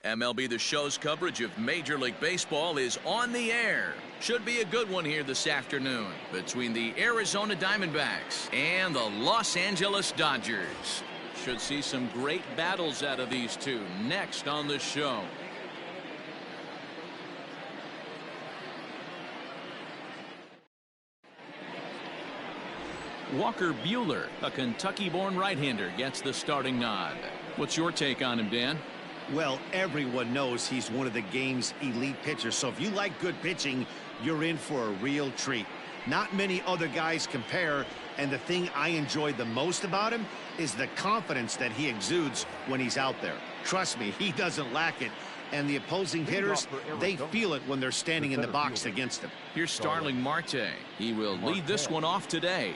MLB The Show's coverage of Major League Baseball is on the air. Should be a good one here this afternoon between the Arizona Diamondbacks and the Los Angeles Dodgers. Should see some great battles out of these two next on the show. Walker Buehler, a Kentucky-born right-hander, gets the starting nod. What's your take on him, Dan? Well, everyone knows he's one of the game's elite pitchers, so if you like good pitching, you're in for a real treat. Not many other guys compare, and the thing I enjoy the most about him is the confidence that he exudes when he's out there. Trust me, he doesn't lack it, and the opposing hitters, they feel it when they're standing in the box against him. Here's Starling Marte. He will lead this one off today.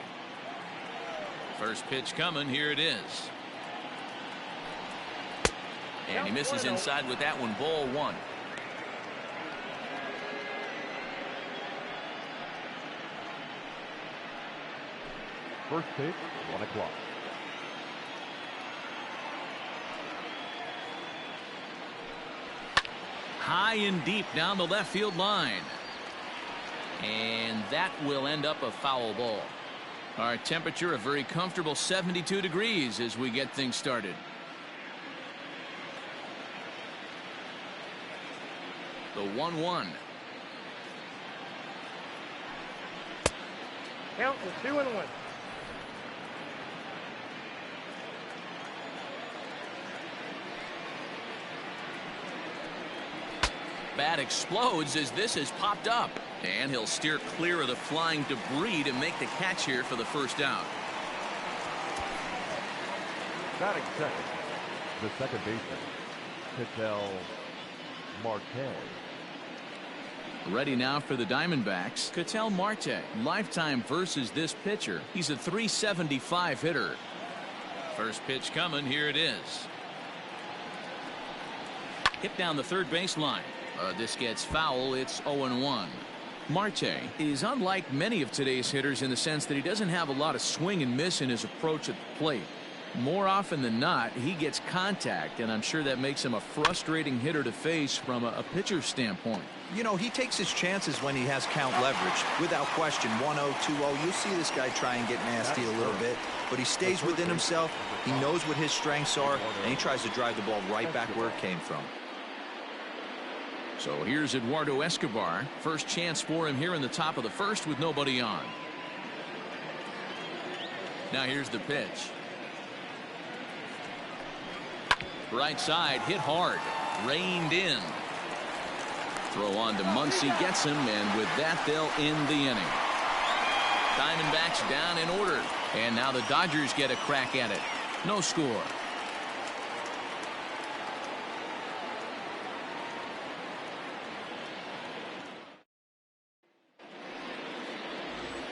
First pitch coming, here it is. And he misses inside with that one, ball one. First pitch, 1 o'clock. High and deep down the left field line. And that will end up a foul ball. Our temperature a very comfortable 72 degrees as we get things started. The 1-1. Count is 2-1. Bat explodes as this has popped up. And he'll steer clear of the flying debris to make the catch here for the first out. Batting second, the second baseman, Ketel Marte. Ready now for the Diamondbacks. Ketel Marte, lifetime versus this pitcher. He's a .375 hitter. First pitch coming, here it is. Hit down the third baseline. This gets foul. It's 0-1. Marte is unlike many of today's hitters in the sense that he doesn't have a lot of swing and miss in his approach at the plate. More often than not, he gets contact, and I'm sure that makes him a frustrating hitter to face from a pitcher's standpoint. You know, he takes his chances when he has count leverage. Without question, 1-0, 2-0. You'll see this guy try and get nasty a little bit, but he stays within himself. He knows what his strengths are, and he tries to drive the ball right back where it came from. So here's Eduardo Escobar. First chance for him here in the top of the first with nobody on. Now here's the pitch. Right side, hit hard, reined in. Throw on to Muncy, gets him, and with that they'll end the inning. Diamondbacks down in order, and now the Dodgers get a crack at it. No score.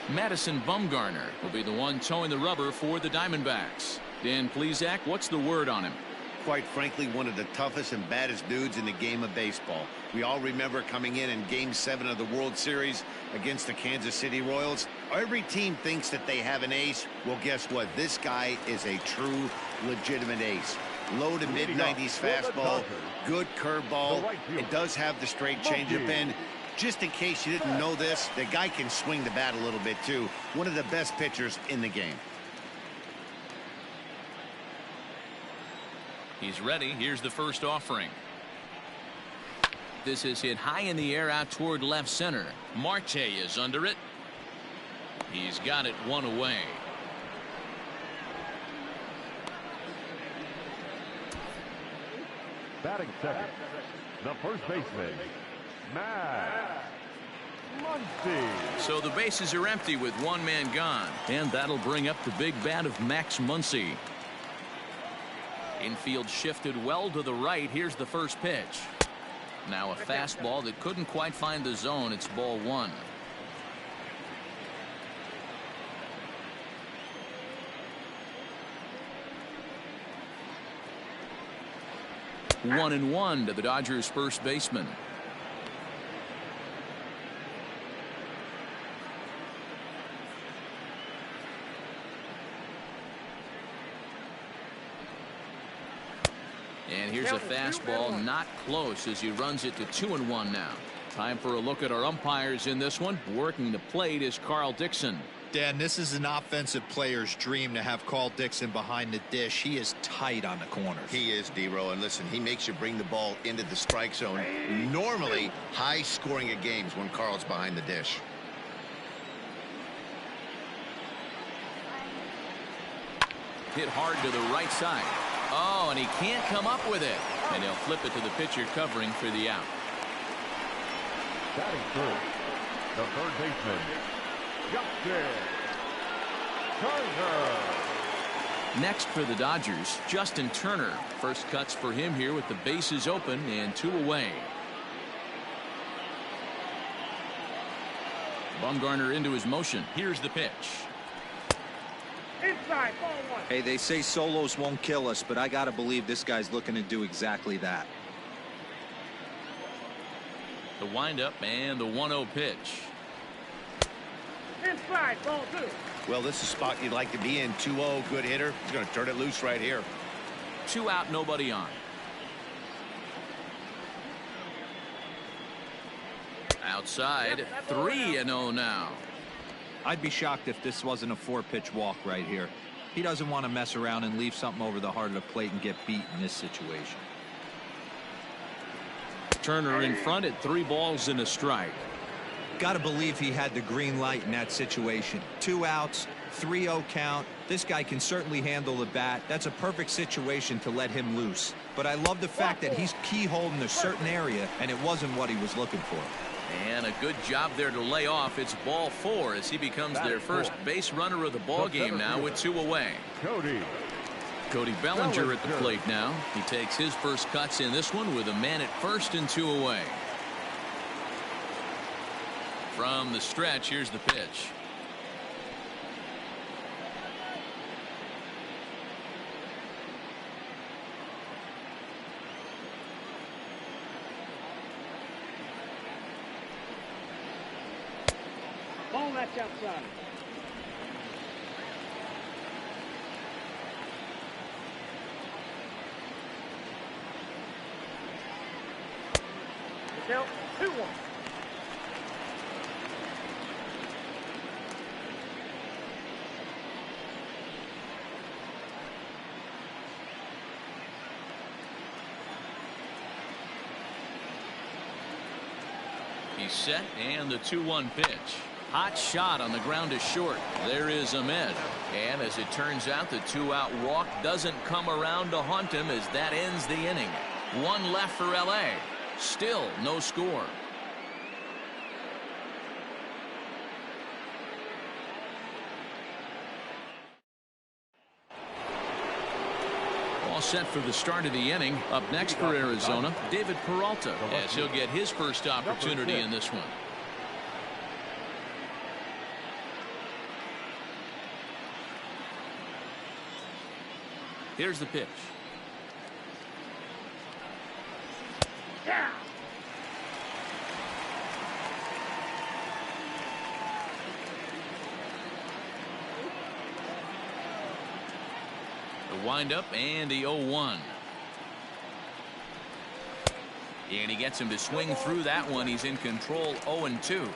Madison Bumgarner will be the one towing the rubber for the Diamondbacks. Dan Plesac, what's the word on him? Quite frankly, one of the toughest and baddest dudes in the game of baseball. We all remember coming in Game 7 of the World Series against the Kansas City Royals. Every team thinks that they have an ace. Well, guess what? This guy is a true, legitimate ace. Low to mid-90s fastball, good curveball. It does have the straight changeup in. Just in case you didn't know this, the guy can swing the bat a little bit too. One of the best pitchers in the game. He's ready. Here's the first offering. This is hit high in the air out toward left center. Marte is under it. He's got it one away. Batting second, the first baseman, Max Muncy. So the bases are empty with one man gone, and that'll bring up the big bat of Max Muncy. Infield shifted well to the right. Here's the first pitch. Now a fastball that couldn't quite find the zone. It's ball one. One and one to the Dodgers first baseman. And here's a fastball not close as he runs it to 2-1 now. Time for a look at our umpires in this one. Working the plate is Carl Dixon. Dan, this is an offensive player's dream to have Carl Dixon behind the dish. He is tight on the corners. He is, D-Row, and listen, he makes you bring the ball into the strike zone. Normally high scoring of games when Carl's behind the dish. Hit hard to the right side. Oh, and he can't come up with it. And he'll flip it to the pitcher covering for the out. Batting third, the third baseman, Justin Turner. Next for the Dodgers, Justin Turner. First cuts for him here with the bases open and 2 away. Bumgarner into his motion. Here's the pitch. Inside, ball 1. Hey, they say solos won't kill us, but I got to believe this guy's looking to do exactly that. The windup and the 1-0 pitch. Inside, ball 2. Well, this is a spot you'd like to be in. 2-0, good hitter. He's going to turn it loose right here. 2 out, nobody on. Outside, 3-0 now. I'd be shocked if this wasn't a 4-pitch walk right here. He doesn't want to mess around and leave something over the heart of the plate and get beat in this situation. Turner in front at 3 balls and a strike. Got to believe he had the green light in that situation. 2 outs, 3-0 count. This guy can certainly handle the bat. That's a perfect situation to let him loose. But I love the fact that he's keyholed in a certain area, and it wasn't what he was looking for. And a good job there to lay off. It's ball 4 as he becomes their first base runner of the ball game now with 2 away. Cody Bellinger at the plate now. He takes his first cuts in this one with a man at first and 2 away. From the stretch, here's the pitch. Ball that's outside. The count, 2-1. He's set, and the 2-1 pitch. Hot shot on the ground is short. There is Ahmed. And as it turns out, the 2-out walk doesn't come around to haunt him as that ends the inning. 1 left for LA. Still no score. All set for the start of the inning. Up next for Arizona, David Peralta, as he'll get his first opportunity in this one. Here's the pitch. Yeah. The windup and the 0-1. And he gets him to swing through that one. He's in control. 0-2.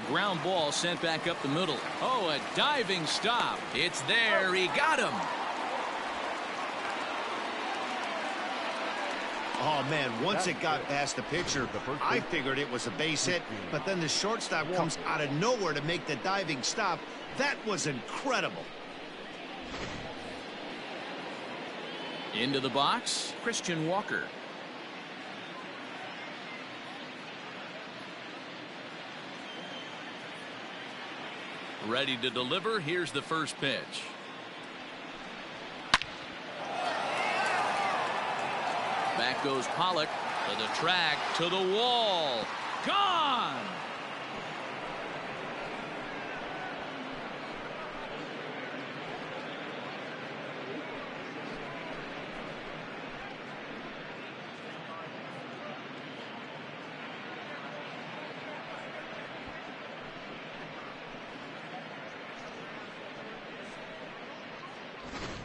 Ground ball sent back up the middle. Oh, a diving stop. It's there. He got him. Oh, man, once it got past the pitcher, I figured it was a base hit, but then the shortstop comes out of nowhere to make the diving stop. That was incredible. Into the box, Christian Walker. Ready to deliver. Here's the first pitch. Back goes Pollock to the track, to the wall. Gone!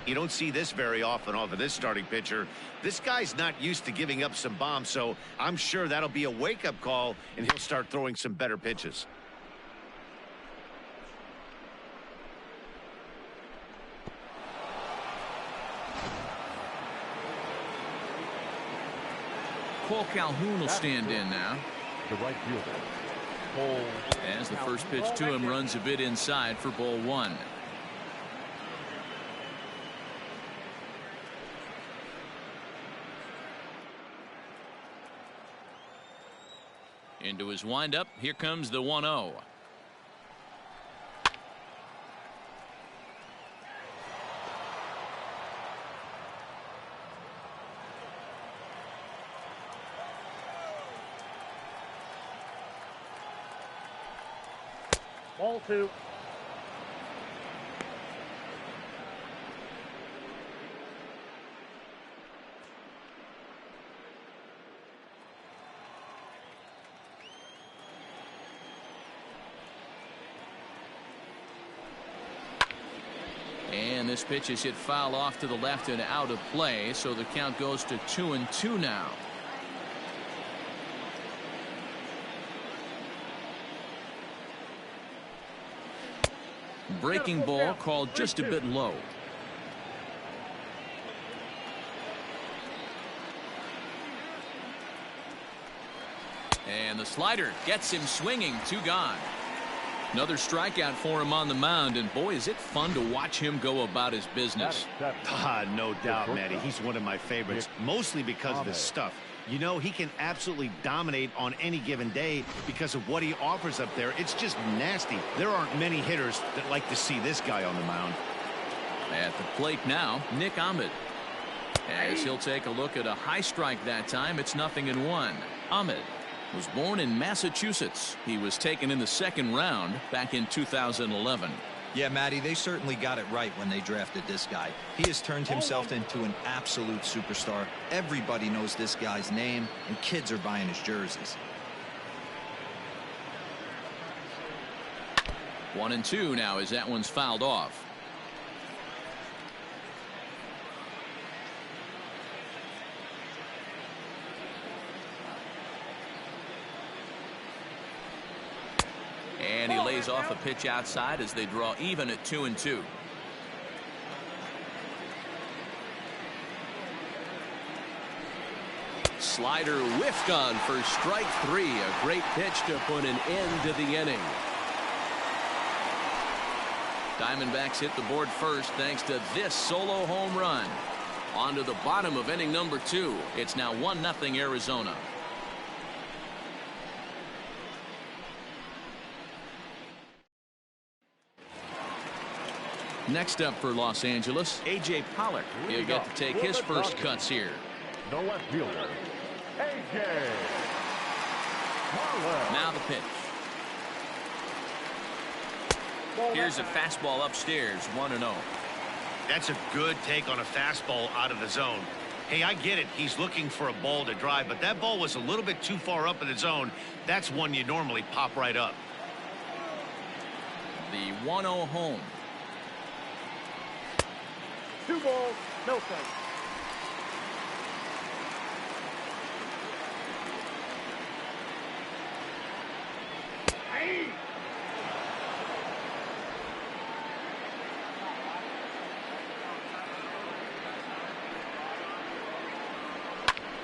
You don't see this very often off of this starting pitcher. This guy's not used to giving up some bombs, so I'm sure that'll be a wake-up call, and he'll start throwing some better pitches. Cole Calhoun will stand in now. The right fielder, Cole. As the first pitch to him runs a bit inside for ball one. Into his windup. Here comes the 1-0. Ball 2. And this pitch is hit foul off to the left and out of play, so the count goes to 2-2 now. Breaking ball called just a bit low. And the slider gets him swinging. 2 gone. Another strikeout for him on the mound, and boy, is it fun to watch him go about his business. No doubt, Matty. He's one of my favorites, mostly because of his stuff. You know, he can absolutely dominate on any given day because of what he offers up there. It's just nasty. There aren't many hitters that like to see this guy on the mound. At the plate now, Nick Ahmed. As he'll take a look at a high strike that time, it's 0-1. Ahmed was born in Massachusetts. He was taken in the 2nd round back in 2011. Yeah, Matty, they certainly got it right when they drafted this guy. He has turned himself into an absolute superstar. Everybody knows this guy's name, and kids are buying his jerseys. 1-2 now as that one's fouled off. And he lays off a pitch outside as they draw even at 2-2. Slider whiffed on for strike 3. A great pitch to put an end to the inning. Diamondbacks hit the board first thanks to this solo home run. On to the bottom of inning number 2. It's now 1-0 Arizona. Next up for Los Angeles, A.J. Pollock. He'll get to take his first cuts here. The left fielder, A.J. Pollock. Now the pitch. Here's a fastball upstairs, 1-0. That's a good take on a fastball out of the zone. Hey, I get it. He's looking for a ball to drive, but that ball was a little bit too far up in the zone. That's one you normally pop right up. The 1-0 home. 2 balls, no strikes.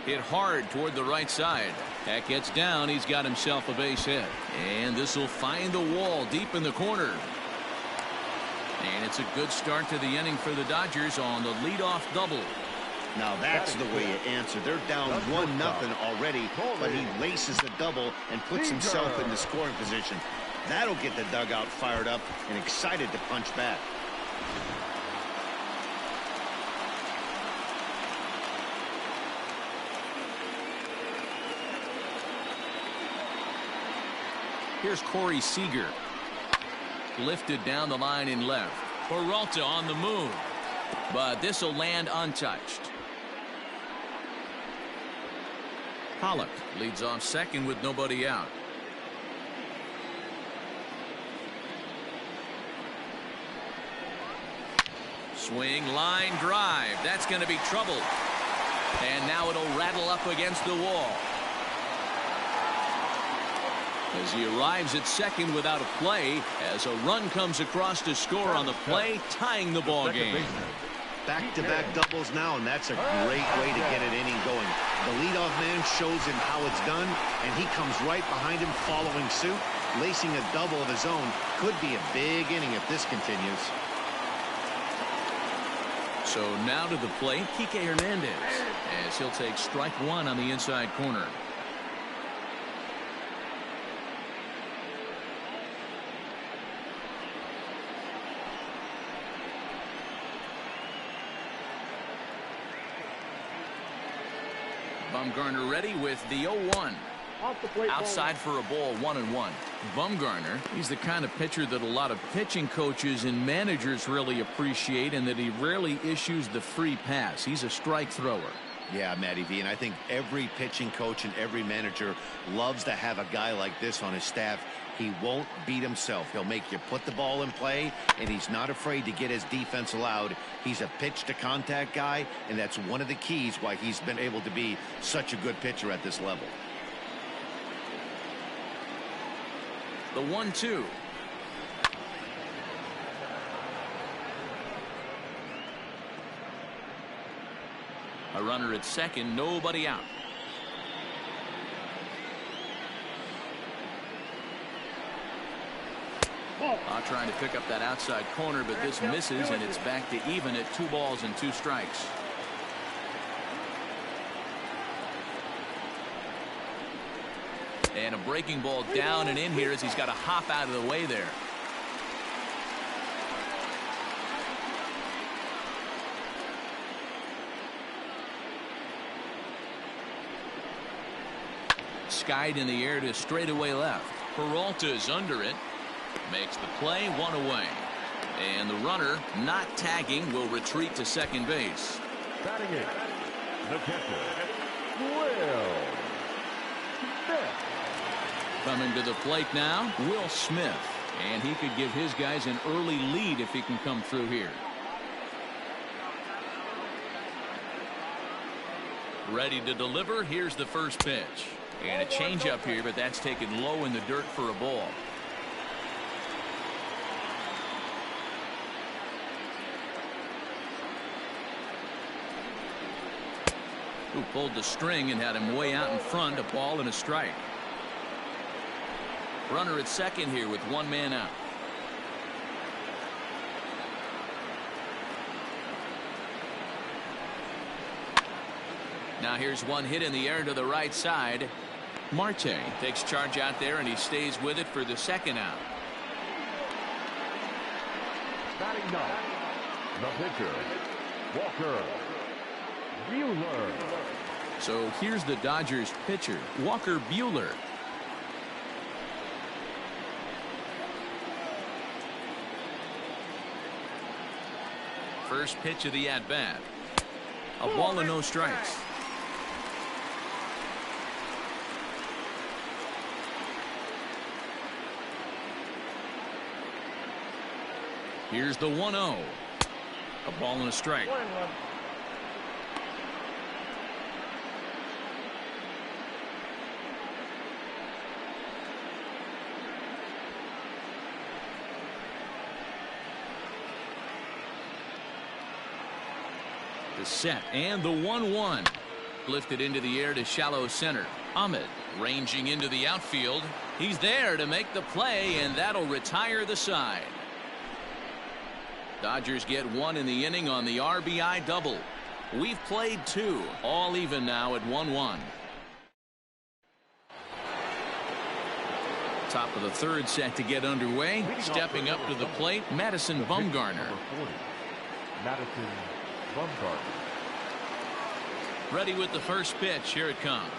Hit hard toward the right side. That gets down. He's got himself a base hit. And this will find the wall deep in the corner. And it's a good start to the inning for the Dodgers on the leadoff double. Now that's the way you answer. They're down 1-0 already, but he laces the double and puts himself in the scoring position. That'll get the dugout fired up and excited to punch back. Here's Corey Seager. Lifted down the line in left. Peralta on the move. But this will land untouched. Pollock leads off second with nobody out. Swing, line drive. That's going to be trouble. And now it'll rattle up against the wall. As he arrives at second without a play, as a run comes across to score on the play, tying the ball game. Back-to-back doubles now, and that's a great way to get an inning going. The leadoff man shows him how it's done, and he comes right behind him following suit. Lacing a double of his own could be a big inning if this continues. So now to the plate, Kike Hernandez, as he'll take strike one on the inside corner. Bumgarner ready with the 0-1. Outside for a ball, 1-1. Bumgarner, he's the kind of pitcher that a lot of pitching coaches and managers really appreciate, and that he rarely issues the free pass. He's a strike thrower. Yeah, Matty V, and I think every pitching coach and every manager loves to have a guy like this on his staff. He won't beat himself. He'll make you put the ball in play, and he's not afraid to get his defense allowed. He's a pitch-to-contact guy, and that's one of the keys why he's been able to be such a good pitcher at this level. The 1-2. A runner at second, nobody out. Trying to pick up that outside corner, but this misses, and it's back to even at 2 balls and 2 strikes. And a breaking ball down and in here as he's got to hop out of the way there. Skied in the air to straightaway left. Peralta's under it. Makes the play, 1 away. And the runner, not tagging, will retreat to second base. Batting it, the catcher, Will Smith. Coming to the plate now, Will Smith. And he could give his guys an early lead if he can come through here. Ready to deliver. Here's the first pitch. And a changeup here, but that's taken low in the dirt for a ball. Who pulled the string and had him way out in front, a ball and a strike. Runner at second here with 1 man out. Now here's one hit in the air to the right side. Marte takes charge out there, and he stays with it for the second out. Batting ninth, the pitcher, Walker Buehler. So here's the Dodgers pitcher, Walker Buehler. First pitch of the at-bat. A ball and no strikes. Here's the 1-0. A ball and a strike. The set and the 1-1. Lifted into the air to shallow center. Ahmed ranging into the outfield. He's there to make the play, and that'll retire the side. Dodgers get 1 in the inning on the RBI double. We've played 2, all even now at 1-1. Top of the third set to get underway. Stepping up to the plate, Madison Bumgarner. Madison Bumgarner. Ready with the first pitch. Here it comes.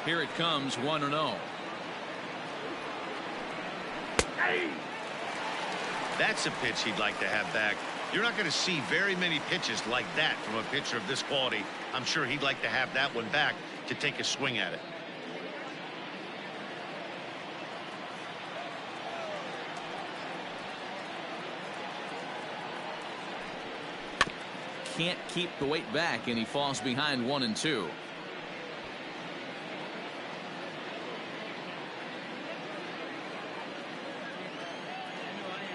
Here it comes, 1-0. That's a pitch he'd like to have back. You're not going to see very many pitches like that from a pitcher of this quality. I'm sure he'd like to have that one back to take a swing at it. can't keep the weight back, and he falls behind 1-2.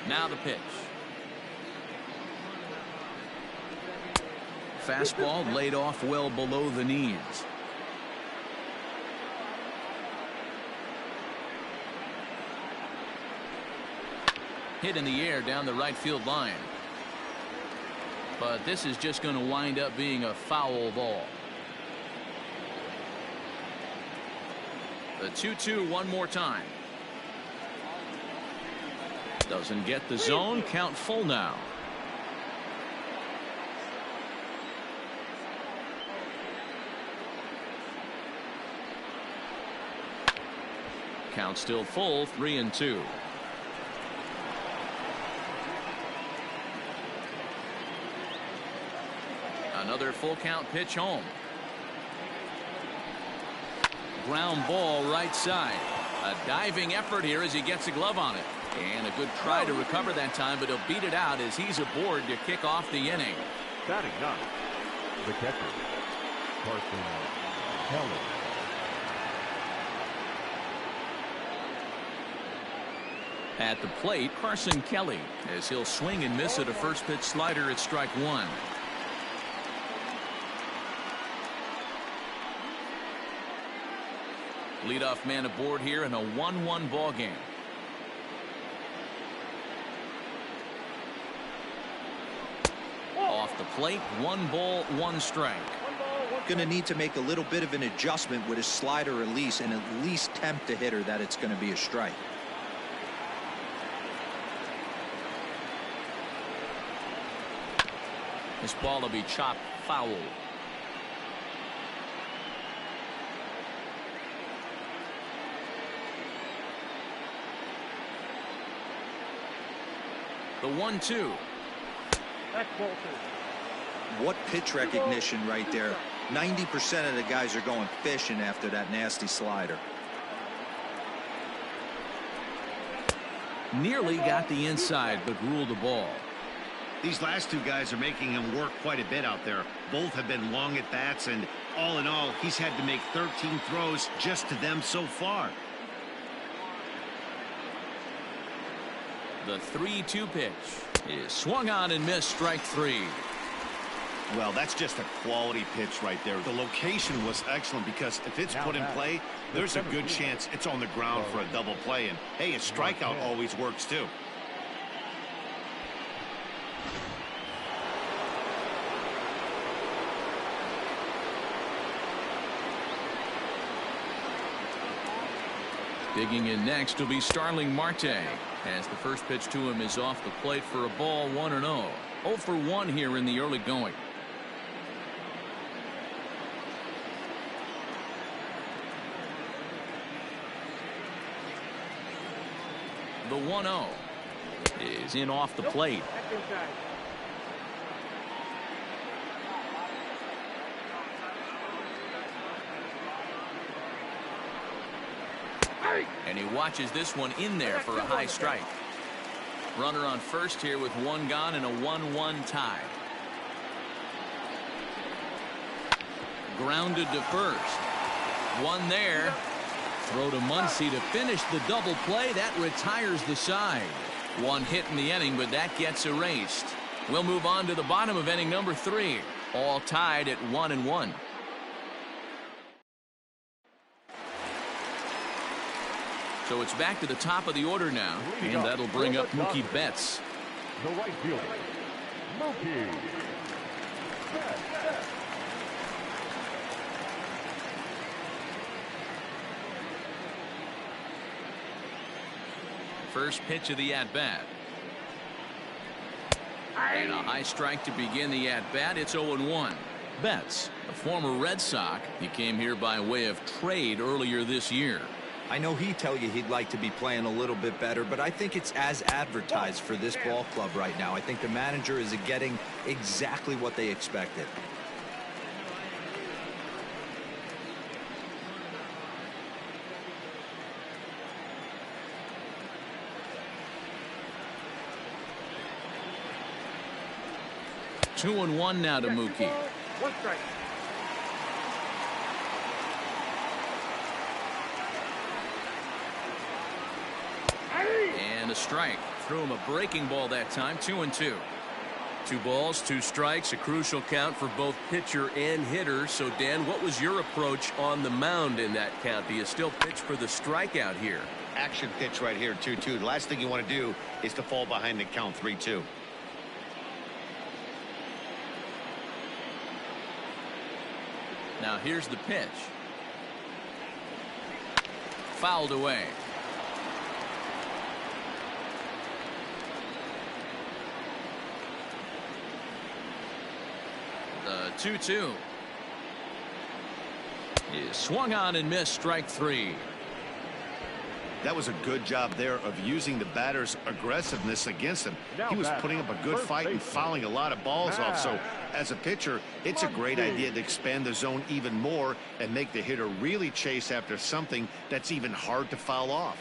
Now the pitch. Fastball laid off well below the knees. Hit in the air down the right field line. But this is just going to wind up being a foul ball. The 2-2 one more time. Doesn't get the zone. Count full now. Count still full, 3-2. Another full count pitch home. Ground ball right side. A diving effort here as he gets a glove on it. And a good try to recover that time, but he'll beat it out as he's aboard to kick off the inning. Batting ninth, the catcher, Carson Kelly. At the plate, Carson Kelly, as he'll swing and miss at a first pitch slider at strike one. Leadoff man aboard here in a 1-1 ball game. Off the plate, 1 ball, 1 strike. Going to need to make a little bit of an adjustment with his slider release and at least tempt the hitter that it's going to be a strike. This ball will be chopped foul. The 1-2. That's ball 2. What pitch recognition right there. 90% of the guys are going fishing after that nasty slider. Nearly got the inside, but ruled the ball. These last two guys are making him work quite a bit out there. Both have been long at bats, and all in all, he's had to make 13 throws just to them so far. The 3-2 pitch is swung on and missed, strike 3. Well, that's just a quality pitch right there. The location was excellent because if it's put in play, there's a good chance it's on the ground for a double play. And hey, a strikeout always works too. Digging in next will be Starling Marte, as the first pitch to him is off the plate for a ball, 1-0. 0 for 1 here in the early going. The 1-0 is in off the plate. And he watches this one in there for a high strike. Runner on first here with 1 gone and a 1-1 tie. Grounded to first. 1 there. Throw to Muncy to finish the double play. That retires the side. 1 hit in the inning, but that gets erased. We'll move on to the bottom of inning number 3. All tied at 1-1. So it's back to the top of the order now, and that'll bring up Mookie Betts. The right fielder, Mookie Betts. First pitch of the at-bat. And a high strike to begin the at-bat. It's 0-1. Betts, a former Red Sox. He came here by way of trade earlier this year. I know he'd tell you he'd like to be playing a little bit better, but I think it's as advertised for this ball club right now. I think the manager is getting exactly what they expected. 2-1 now to Mookie. One strike. And a strike. Threw him a breaking ball that time. 2-2. 2 balls, 2 strikes, a crucial count for both pitcher and hitter. So, Dan, what was your approach on the mound in that count? Do you still pitch for the strikeout here? Action pitch right here, 2-2. The last thing you want to do is to fall behind the count 3-2. Now here's the pitch. Fouled away. The 2-2 is swung on and missed. Strike 3. That was a good job there of using the batter's aggressiveness against him. He was putting up a good fight and fouling a lot of balls off. So as a pitcher, it's a great idea to expand the zone even more and make the hitter really chase after something that's even hard to foul off.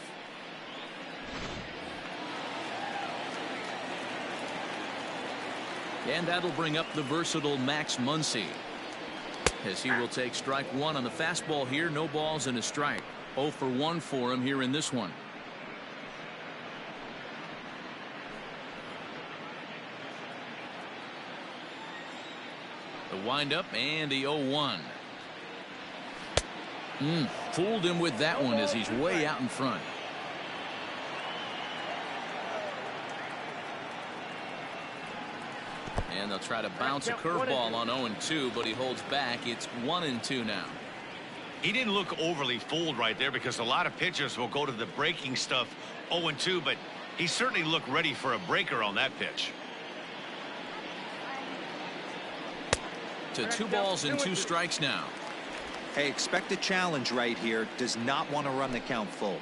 And that'll bring up the versatile Max Muncy, as he will take strike 1 on the fastball here. No balls and a strike. 0 for 1 for him here in this one. The windup and the 0-1. Fooled him with that one as he's way out in front. And they'll try to bounce a curveball on 0-2, but he holds back. It's 1-2 now. He didn't look overly fooled right there, because a lot of pitchers will go to the breaking stuff 0-2, but he certainly looked ready for a breaker on that pitch. To 2 balls and 2 strikes now. Hey, expect a challenge right here. Does not want to run the count full.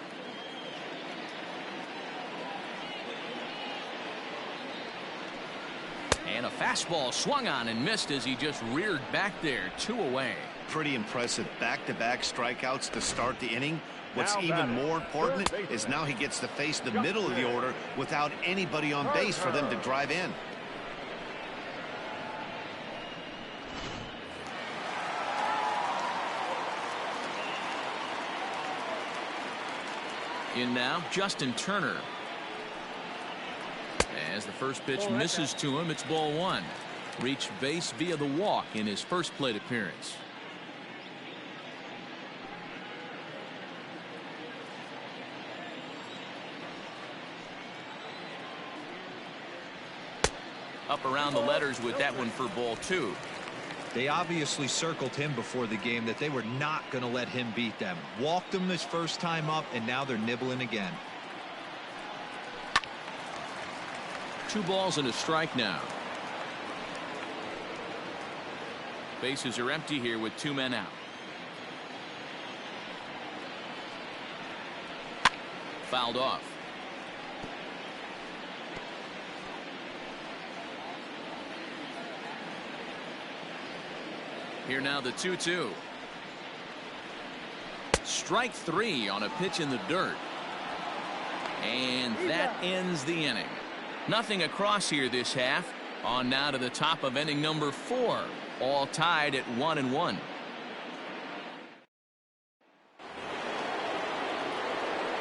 And a fastball swung on and missed as he just reared back there. 2 away. Pretty impressive back-to-back strikeouts to start the inning. What's even more important is now he gets to face the middle of the order without anybody on base for them to drive in. In now, Justin Turner. As the first pitch misses to him, it's ball 1. Reached base via the walk in his first plate appearance. Up around the letters with that one for ball 2. They obviously circled him before the game that they were not going to let him beat them. Walked him his first time up, and now they're nibbling again. 2 balls and a strike now. Bases are empty here with 2 men out. Fouled off. Here now the 2-2. Strike 3 on a pitch in the dirt. And that ends the inning. Nothing across here this half. On now to the top of inning number 4. All tied at 1-1.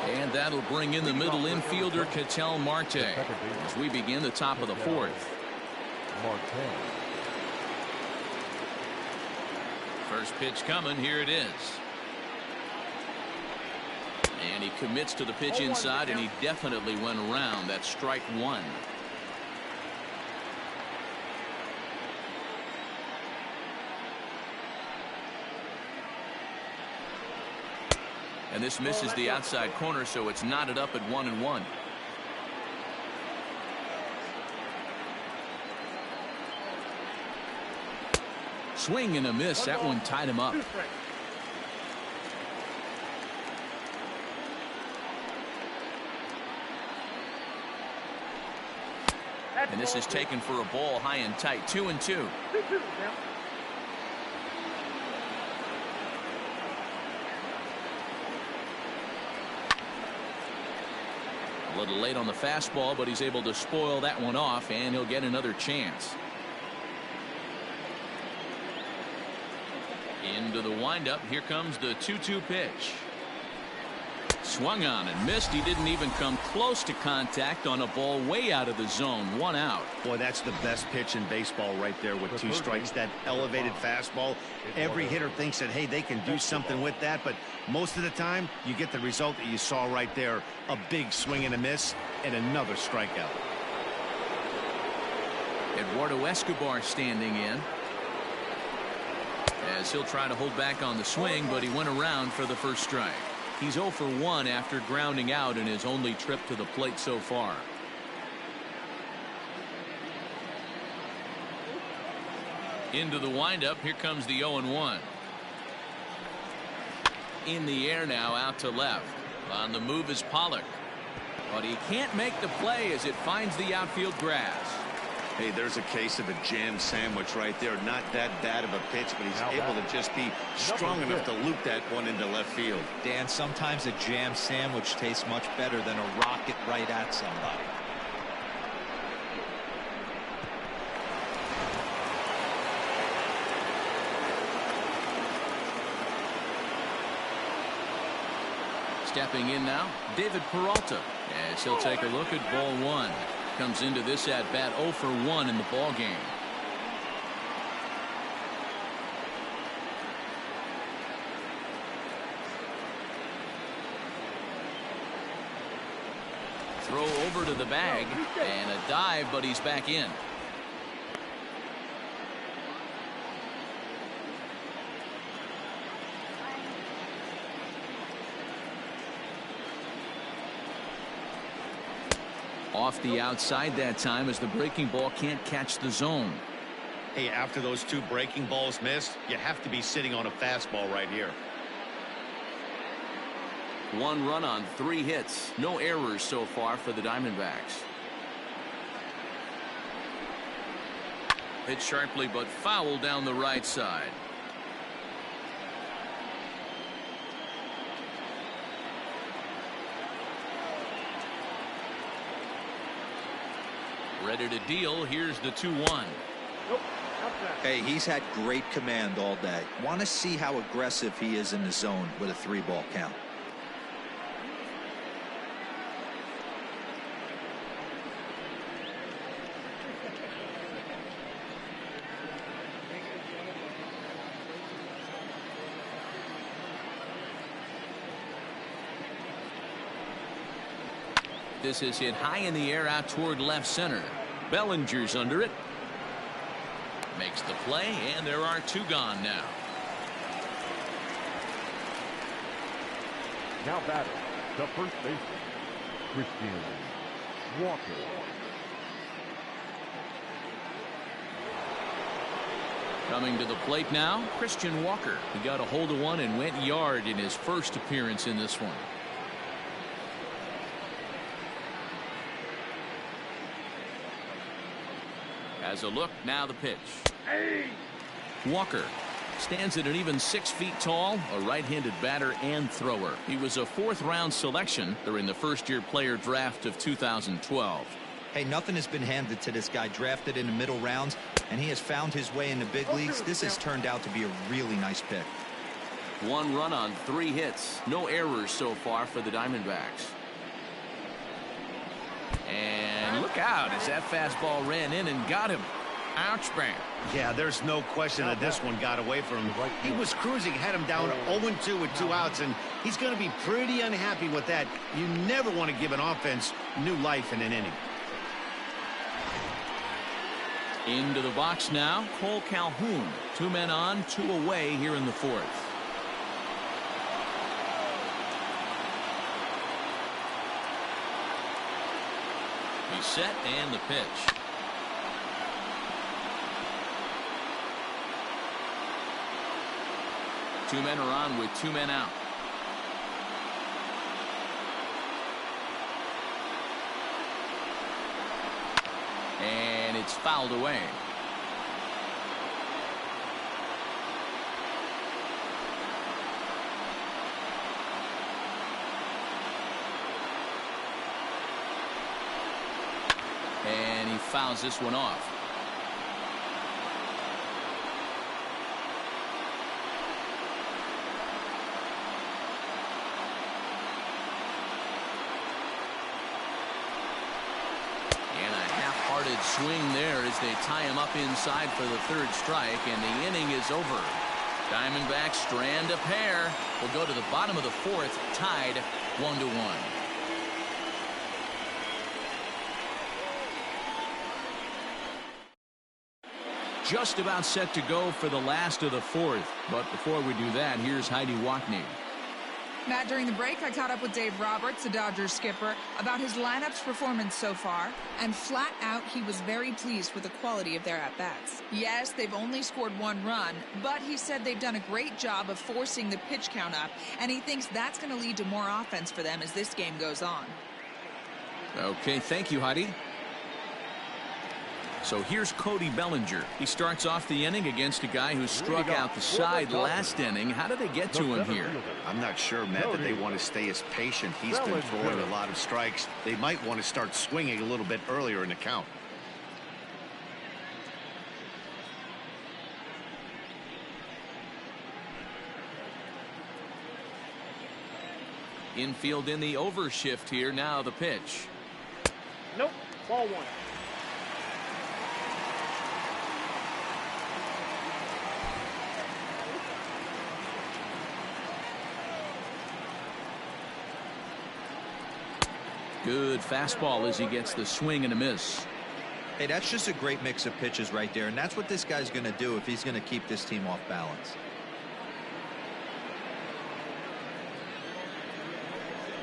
And that'll bring in the middle infielder Ketel Marte as we begin the top of the 4th. First pitch coming. Here it is. And he commits to the pitch inside, and he definitely went around. That's strike 1. And this misses the outside corner, so it's knotted up at 1-1. Swing and a miss. That one tied him up. And this is taken for a ball high and tight. 2-2. A little late on the fastball, but he's able to spoil that one off, and he'll get another chance. Into the windup. Here comes the 2-2 pitch. Swung on and missed. He didn't even come close to contact on a ball way out of the zone. 1 out. Boy, that's the best pitch in baseball right there with 2 strikes. That elevated fastball. Every hitter thinks that, hey, they can do something with that, but most of the time you get the result that you saw right there. A big swing and a miss and another strikeout. Eduardo Escobar standing in, as he'll try to hold back on the swing, but he went around for the first strike. He's 0 for 1 after grounding out in his only trip to the plate so far. Into the windup. Here comes the 0-1. In the air now, out to left. On the move is Pollock, but he can't make the play as it finds the outfield grass. Hey, there's a case of a jam sandwich right there. Not that bad of a pitch, but he's able to just be strong enough to loop that one into left field. Dan, sometimes a jam sandwich tastes much better than a rocket right at somebody. Stepping in now, David Peralta, as he'll take a look at ball 1. Comes into this at bat 0 for 1 in the ball game. Throw over to the bag and a dive, but he's back in. Off the outside that time, as the breaking ball can't catch the zone. Hey, after those 2 breaking balls missed, you have to be sitting on a fastball right here. 1 run on 3 hits. No errors so far for the Diamondbacks. Hit sharply but foul down the right side. Ready to deal. Here's the 2-1. Hey, he's had great command all day. Want to see how aggressive he is in the zone with a 3-ball count. This is hit high in the air out toward left center. Bellinger's under it. Makes the play, and there are 2 gone now. Now batting, the first baseman, Christian Walker. Coming to the plate now, Christian Walker. He got a hold of one and went yard in his first appearance in this one. As a look, now the pitch. Walker stands at an even 6 feet tall, a right-handed batter and thrower. He was a 4th-round selection during the first-year player draft of 2012. Hey, nothing has been handed to this guy. Drafted in the middle rounds, and he has found his way in the big leagues. This has turned out to be a really nice pick. 1 run on 3 hits. No errors so far for the Diamondbacks. And look out as that fastball ran in and got him. Ouch, bang. Yeah, there's no question that this one got away from him. He was cruising, had him down 0-2 with 2 outs, and he's going to be pretty unhappy with that. You never want to give an offense new life in an inning. Into the box now, Cole Calhoun. 2 men on, 2 away here in the 4th. He's set, and the pitch. Two men are on with 2 men out. And it's fouled away. And he fouls this one off. swing there as they tie him up inside for the third strike, and the inning is over. Diamondbacks strand a pair. We'll go to the bottom of the fourth, tied 1-1. Just about set to go for the last of the fourth. But before we do that, here's Heidi Watney. Matt, during the break, I caught up with Dave Roberts, the Dodgers skipper, about his lineup's performance so far, and flat out, he was very pleased with the quality of their at-bats. Yes, they've only scored 1 run, but he said they've done a great job of forcing the pitch count up, and he thinks that's going to lead to more offense for them as this game goes on. Okay, thank you, Heidi. So here's Cody Bellinger. He starts off the inning against a guy who struck out the side last inning. How did they get to him here? I'm not sure, Matt, that they want to stay as patient. He's been throwing a lot of strikes. They might want to start swinging a little bit earlier in the count. Infield in the overshift here. Now the pitch. Nope. Ball 1. Good fastball as he gets the swing and a miss. Hey, that's just a great mix of pitches right there, and that's what this guy's going to do if he's going to keep this team off balance.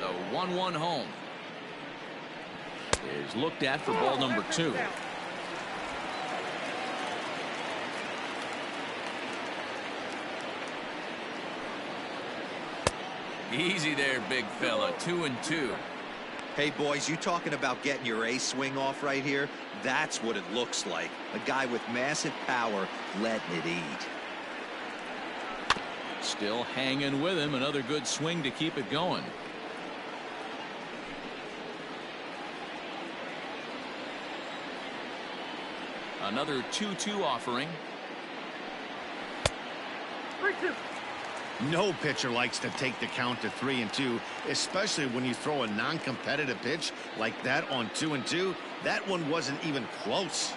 The 1-1 home is looked at for ball number 2. Easy there, big fella. 2-2. Hey, boys, you talking about getting your ace swing off right here? That's what it looks like. A guy with massive power letting it eat. Still hanging with him. Another good swing to keep it going. Another 2-2 offering. 3-2. No pitcher likes to take the count to 3-2, especially when you throw a non-competitive pitch like that on 2-2. That one wasn't even close.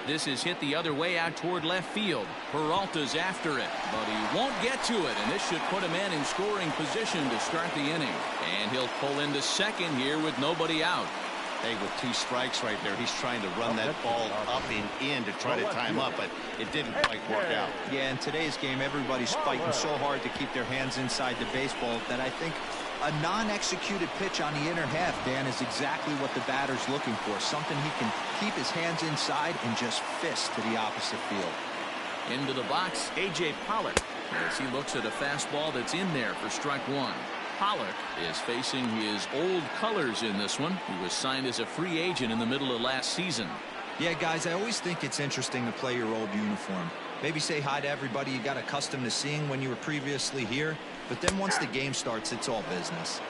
This is hit the other way out toward left field. Peralta's after it, but he won't get to it, and this should put a man in scoring position to start the inning. And he'll pull into second here with nobody out. Hey, with 2 strikes right there, he's trying to run that ball up and in to try to tie him up, but it didn't quite work out. Yeah, in today's game, everybody's fighting so hard to keep their hands inside the baseball that I think a non-executed pitch on the inner half, Dan, is exactly what the batter's looking for. Something he can keep his hands inside and just fist to the opposite field. Into the box, A.J. Pollock, as he looks at a fastball that's in there for strike 1. Pollock is facing his old colors in this one. He was signed as a free agent in the middle of last season. Yeah, guys, I always think it's interesting to play your old uniform. Maybe say hi to everybody you got accustomed to seeing when you were previously here. But then once the game starts, it's all business.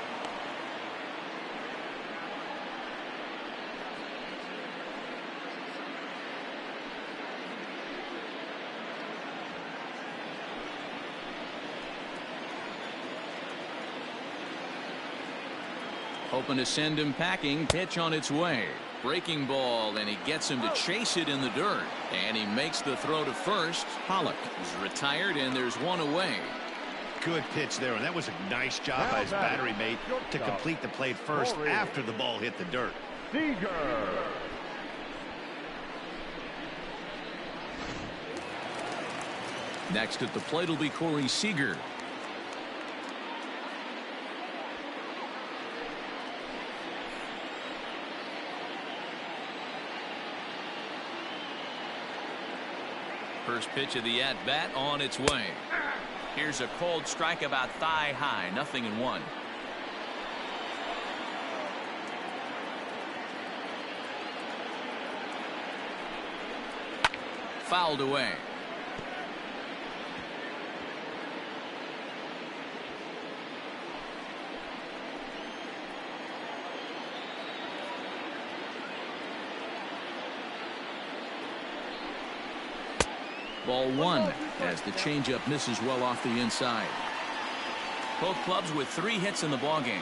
Hoping to send him packing. Pitch on its way. Breaking ball, and he gets him to chase it in the dirt. And he makes the throw to first. Pollock is retired, and there's one away. Good pitch there, and that was a nice job by his battery mate to complete the play first after the ball hit the dirt. Seager. Next at the plate will be Corey Seager. First pitch of the at-bat on its way. Here's a cold strike about thigh high. 0-1. Fouled away. Ball 1 as the changeup misses well off the inside. Both clubs with 3 hits in the ballgame.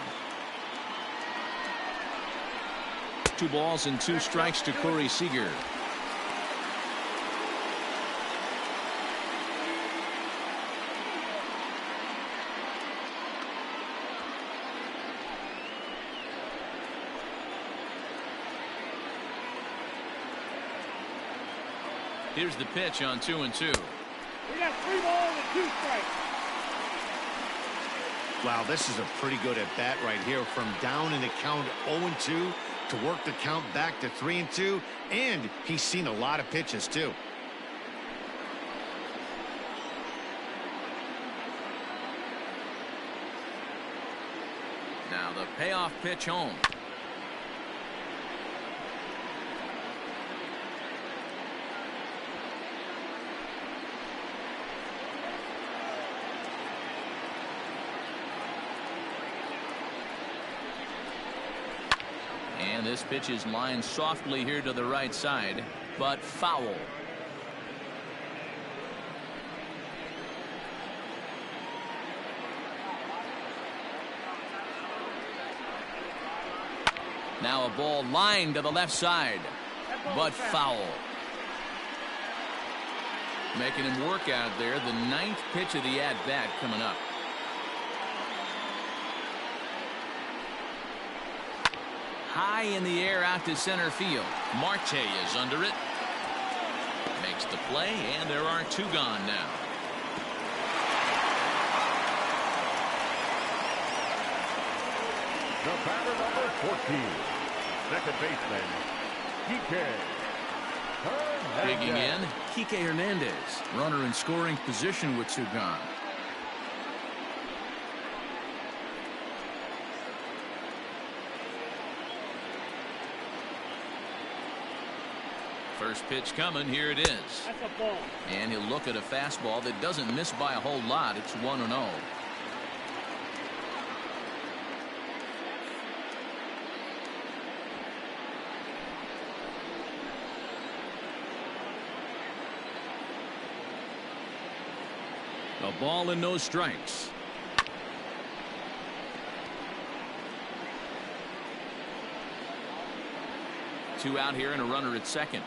2 balls and 2 strikes to Corey Seager. Here's the pitch on 2-2. We got 3 balls and 2 strikes. Wow, this is a pretty good at bat right here. From down in the count 0-2 to work the count back to 3-2, and he's seen a lot of pitches too. Now the payoff pitch home. And this pitch is lined softly here to the right side, but foul. Now a ball lined to the left side, but foul. Making him work out there. The 9th pitch of the at-bat coming up. High in the air out to center field. Marte is under it. Makes the play, and there are 2 gone now. The batter number 14, second baseman, Kike Hernandez. Digging in, Kike Hernandez. Runner in scoring position with 2 gone. First pitch coming. Here it is. That's a ball. And he'll look at a fastball that doesn't miss by a whole lot. It's 1-0. A ball and no strikes. Two out here and a runner at second.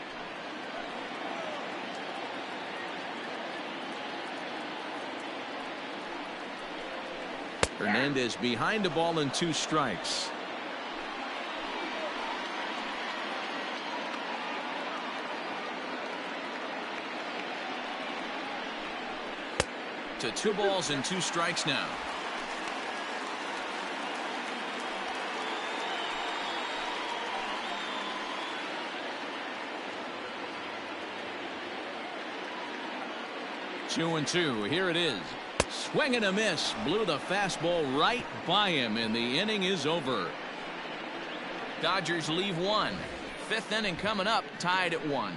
Hernandez behind the ball and 2 strikes. To 2 balls and 2 strikes now. Two and 2. Here it is. Swing and a miss. Blew the fastball right by him, and the inning is over. Dodgers leave 1. 5th inning coming up, tied at 1.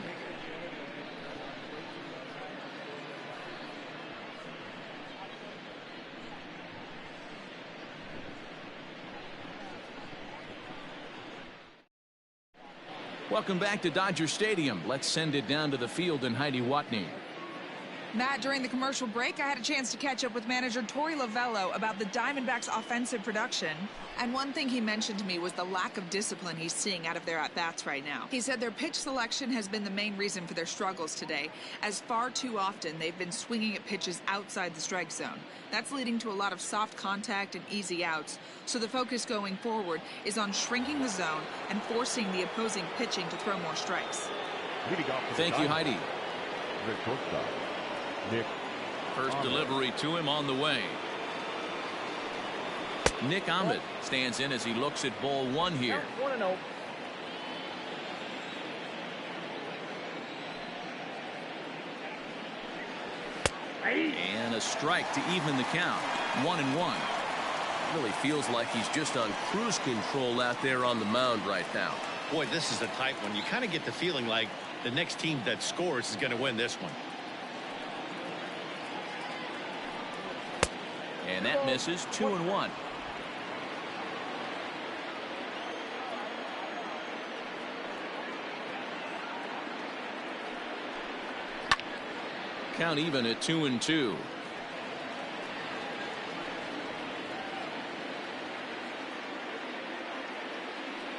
Welcome back to Dodger Stadium. Let's send it down to the field and Heidi Watney. Matt, during the commercial break, I had a chance to catch up with manager Torey Lovello about the Diamondbacks' offensive production. And one thing he mentioned to me was the lack of discipline he's seeing out of their at-bats right now. He said their pitch selection has been the main reason for their struggles today, as far too often they've been swinging at pitches outside the strike zone. That's leading to a lot of soft contact and easy outs. So the focus going forward is on shrinking the zone and forcing the opposing pitching to throw more strikes. Thank you, Heidi. The shortstop, Nick. First delivery to him on the way. Nick Ahmed stands in as he looks at ball 1 here. 1-0. And a strike to even the count. 1-1. Really feels like he's just on cruise control out there on the mound right now. Boy, this is a tight one. You kind of get the feeling like the next team that scores is going to win this one. And that misses. 2-1. Count even at 2-2.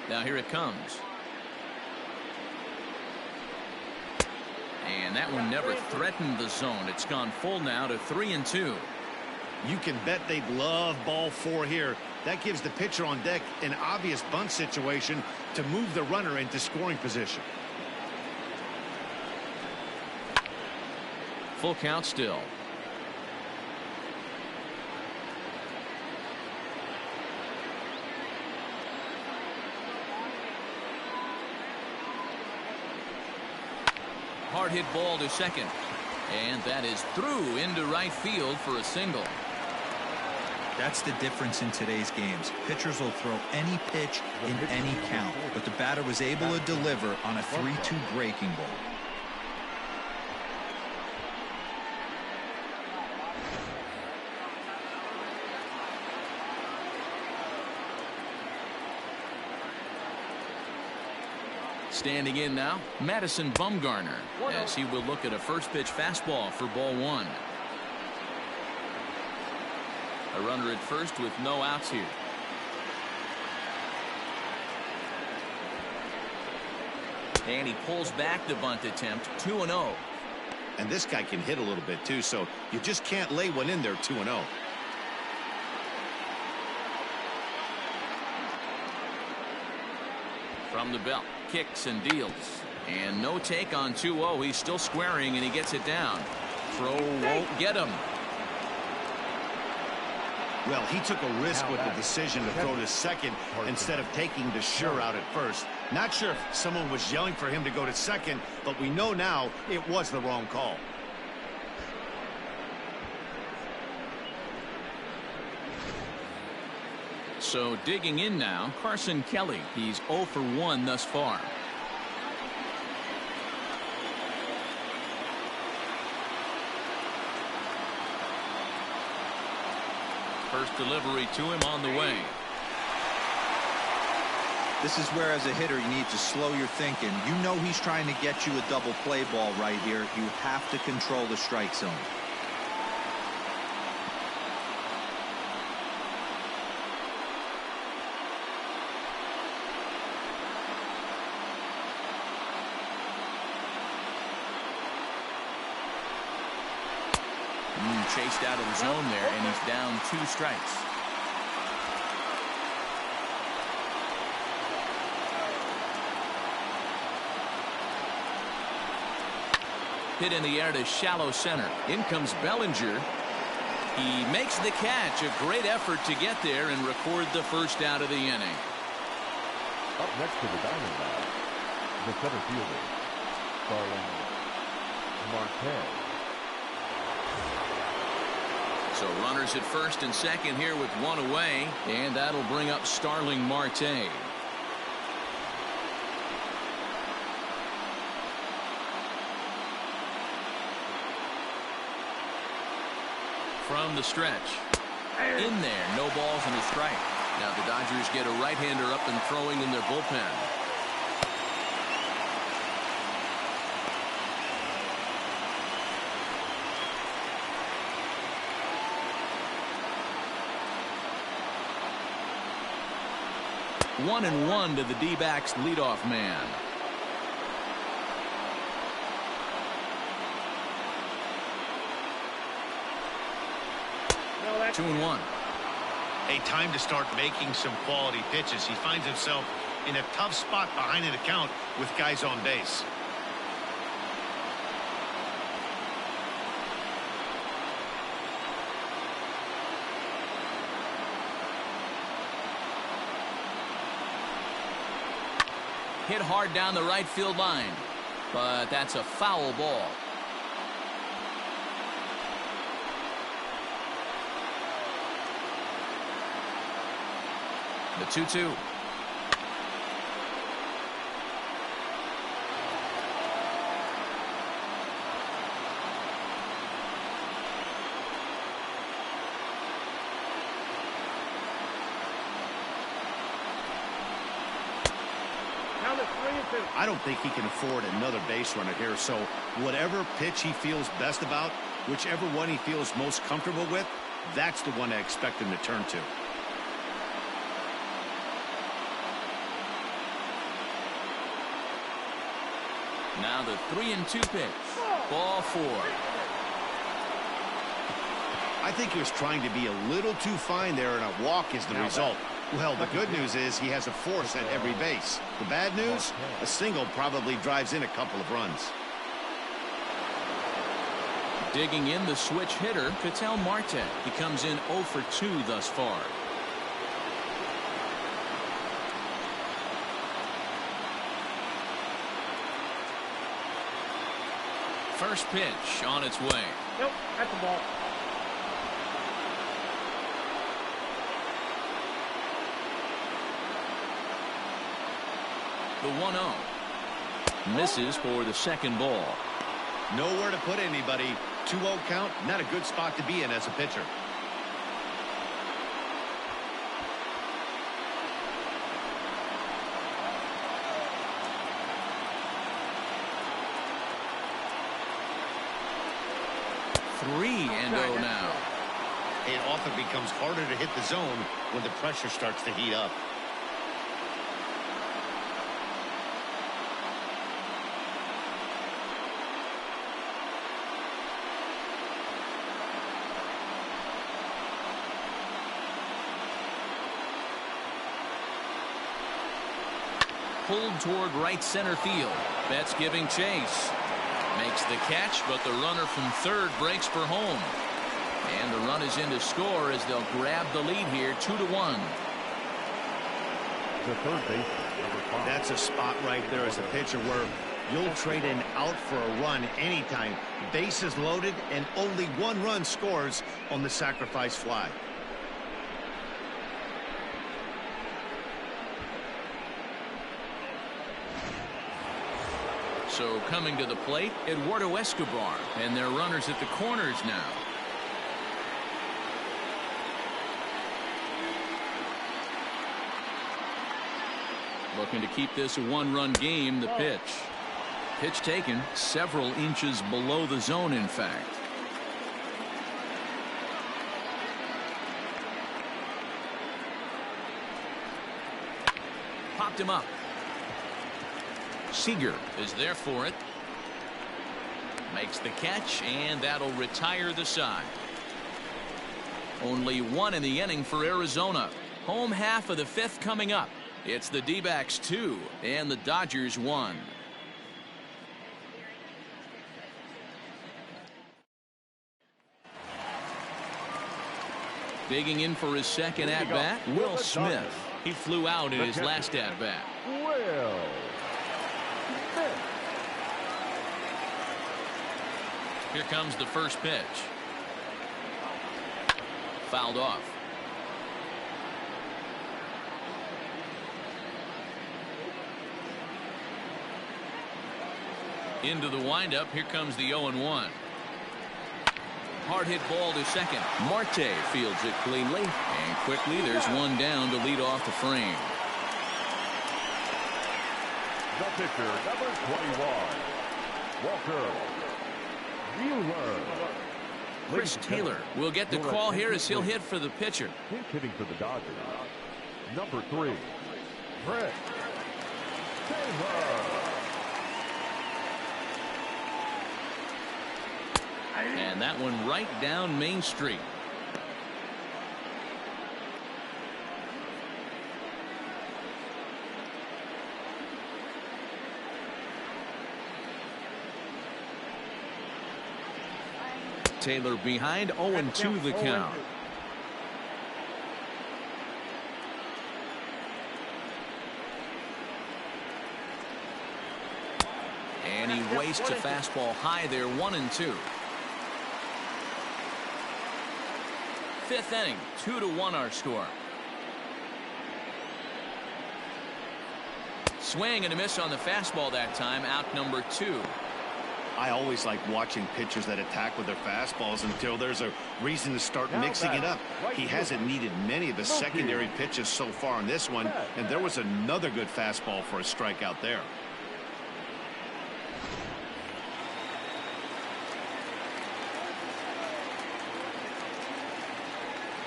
Now here it comes. And that one never threatened the zone. It's gone full now to 3-2. You can bet they'd love ball 4 here. That gives the pitcher on deck an obvious bunt situation to move the runner into scoring position. Full count still. Hard hit ball to second. And that is through into right field for a single. That's the difference in today's games. Pitchers will throw any pitch in any count, but the batter was able to deliver on a 3-2 breaking ball. Standing in now, Madison Bumgarner, as he will look at a first pitch fastball for ball 1. A runner at first with no outs here. And he pulls back the bunt attempt, 2-0. And this guy can hit a little bit too, so you just can't lay one in there 2-0. From the belt, kicks and deals. And no take on 2-0. He's still squaring, and he gets it down. Throw won't get him. Well, he took a risk with the decision to throw to second instead of taking the sure out at first. Not sure if someone was yelling for him to go to second, but we know now it was the wrong call. So digging in now, Carson Kelly. He's 0 for 1 thus far. First delivery to him on the way. This is where, as a hitter, you need to slow your thinking. You know he's trying to get you a double play ball right here. You have to control the strike zone. Chased out of the zone there, and he's down 2 strikes. Hit in the air to shallow center. In comes Bellinger. He makes the catch. A great effort to get there and record the first out of the inning. Up next to the Diamondbacks, the center fielder, Starling Marte. So runners at first and second here with 1 away, and that'll bring up Starling Marte. From the stretch. In there, no balls and a strike. Now the Dodgers get a right-hander up and throwing in their bullpen. One and one to the D-backs leadoff man. No, that's 2-1. A time to start making some quality pitches. He finds himself in a tough spot behind an account with guys on base. Hit hard down the right field line, but that's a foul ball. The 2-2. I don't think he can afford another base runner here, so whatever pitch he feels best about, whichever one he feels most comfortable with, that's the one I expect him to turn to. Now the 3-2 pitch. Ball 4. I think he was trying to be a little too fine there, and a walk is the result. Well, the good news is he has a force at every base. The bad news, a single probably drives in a couple of runs. Digging in the switch hitter, Ketel Marte. He comes in 0 for 2 thus far. First pitch on its way. Nope, that's the ball. The 1-0. Misses for the second ball. Nowhere to put anybody. 2-0 count, not a good spot to be in as a pitcher. Three and 0 now. It often becomes harder to hit the zone when the pressure starts to heat up. Pulled toward right center field. Betts giving chase. Makes the catch, but the runner from third breaks for home. And the run is in to score as they'll grab the lead here, 2-1. The third baseman, number 5. That's a spot right there as a pitcher where you'll trade an out for a run anytime. Bases loaded and only 1 run scores on the sacrifice fly. So coming to the plate, Eduardo Escobar, and their runners at the corners now. Looking to keep this a 1-run game. The pitch. Pitch taken several inches below the zone, in fact. Popped him up. Seager is there for it. Makes the catch, and that'll retire the side. Only 1 in the inning for Arizona. Home half of the 5th coming up. It's the D-backs 2 and the Dodgers 1. Digging in for his second at-bat, Will Smith. He flew out in his last at-bat. Will. Here comes the first pitch. Fouled off. Into the windup. Here comes the 0-1. Hard hit ball to second. Marte fields it cleanly. And quickly there's one down to lead off the frame. The pitcher, number 21, Walker Buehler. Chris Taylor will get the call here as he'll hit for the pitcher. Hitting for the Dodgers, number 3, Chris Taylor. And that one right down Main Street. Taylor behind, 0-2 the count. And he wastes a fastball high there, 1-2. 5th inning, 2-1 our score. Swing and a miss on the fastball that time, out number 2. I always like watching pitchers that attack with their fastballs until there's a reason to start mixing it up. He hasn't needed many of his secondary pitches so far in this one, and there was another good fastball for a strikeout there.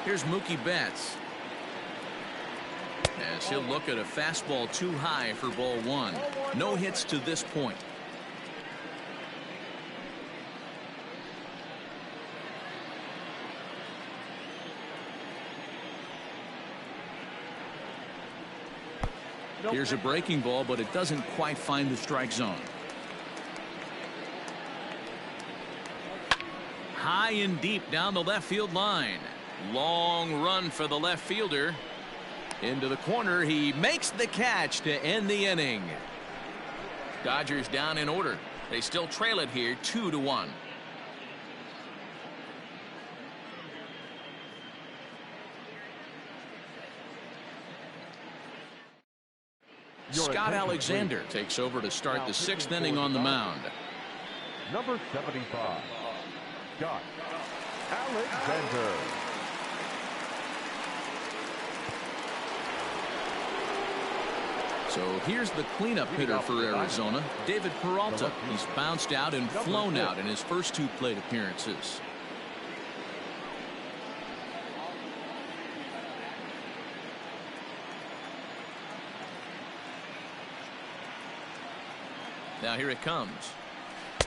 Here's Mookie Betts. As he'll look at a fastball too high for ball 1. No hits to this point. Here's a breaking ball, but it doesn't quite find the strike zone. High and deep down the left field line. Long run for the left fielder. Into the corner. He makes the catch to end the inning. Dodgers down in order. They still trail it here 2-1. Scott Alexander takes over to start the 6th inning on the mound. Number 75, Scott Alexander. So here's the cleanup hitter for Arizona, David Peralta. He's bounced out and flown out in his first 2 plate appearances. Now here it comes.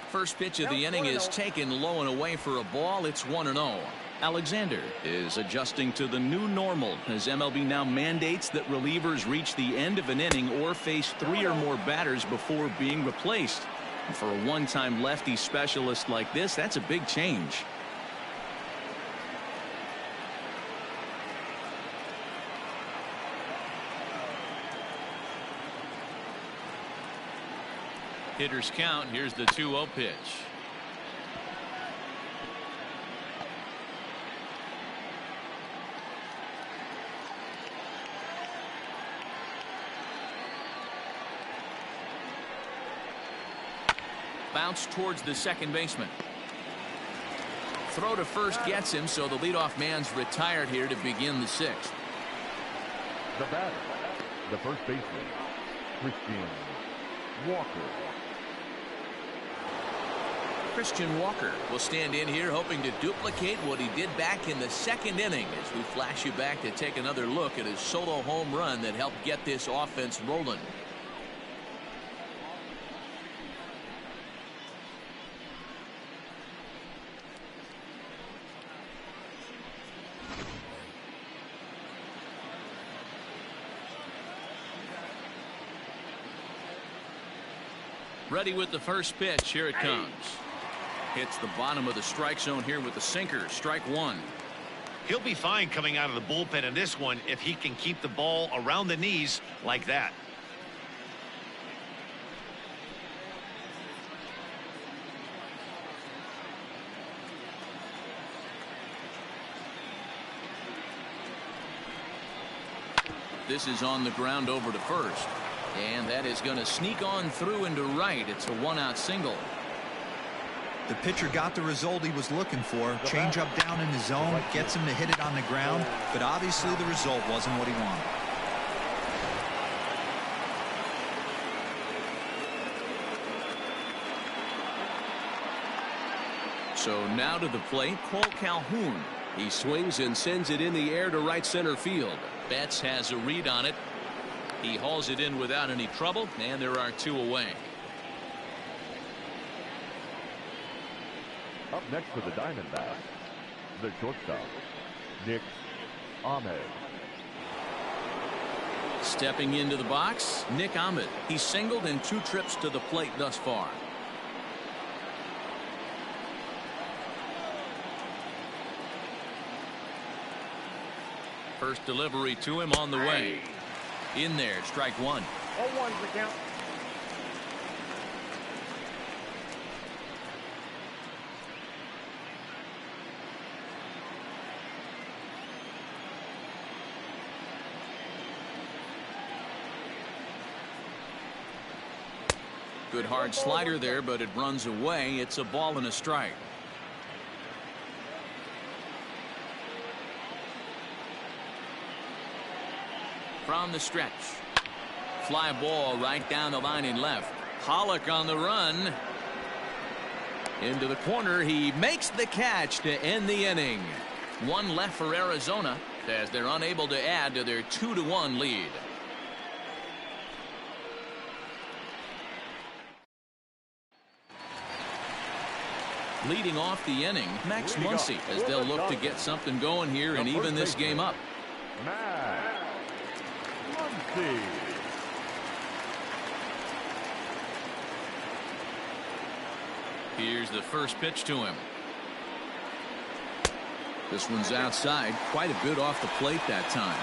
First pitch of the inning is taken low and away for a ball. It's 1-0. Alexander is adjusting to the new normal as MLB now mandates that relievers reach the end of an inning or face 3 or more batters before being replaced. And for a one-time lefty specialist like this, that's a big change. Hitters count. Here's the 2-0 pitch. Bounce towards the second baseman. Throw to first gets him, so the leadoff man's retired here to begin the 6th. The batter, the first baseman, Christian Walker. Christian Walker will stand in here hoping to duplicate what he did back in the 2nd inning as we flash you back to take another look at his solo home run that helped get this offense rolling. Ready with the first pitch. Here it comes. Hits the bottom of the strike zone here with the sinker. Strike 1. He'll be fine coming out of the bullpen in this one if he can keep the ball around the knees like that. This is on the ground over to first. And that is going to sneak on through into right. It's a 1-out single. The pitcher got the result he was looking for. Change up down in the zone, gets him to hit it on the ground, but obviously the result wasn't what he wanted. So now to the plate, Cole Calhoun. He swings and sends it in the air to right center field. Betts has a read on it. He hauls it in without any trouble, and there are 2 away. Up next for the Diamondbacks, the shortstop, Nick Ahmed. Stepping into the box, Nick Ahmed. He's singled in 2 trips to the plate thus far. First delivery to him on the way. In there, strike 1. 0-1's the count. Good hard slider there, but it runs away. It's a ball and a strike. From the stretch. Fly ball right down the line in left. Pollock on the run. Into the corner. He makes the catch to end the inning. 1 left for Arizona as they're unable to add to their 2-1 lead. Leading off the inning, Max Muncy, as they'll look to get something going here and even this game up. Max Muncy. Here's the first pitch to him. This one's outside, quite a bit off the plate that time.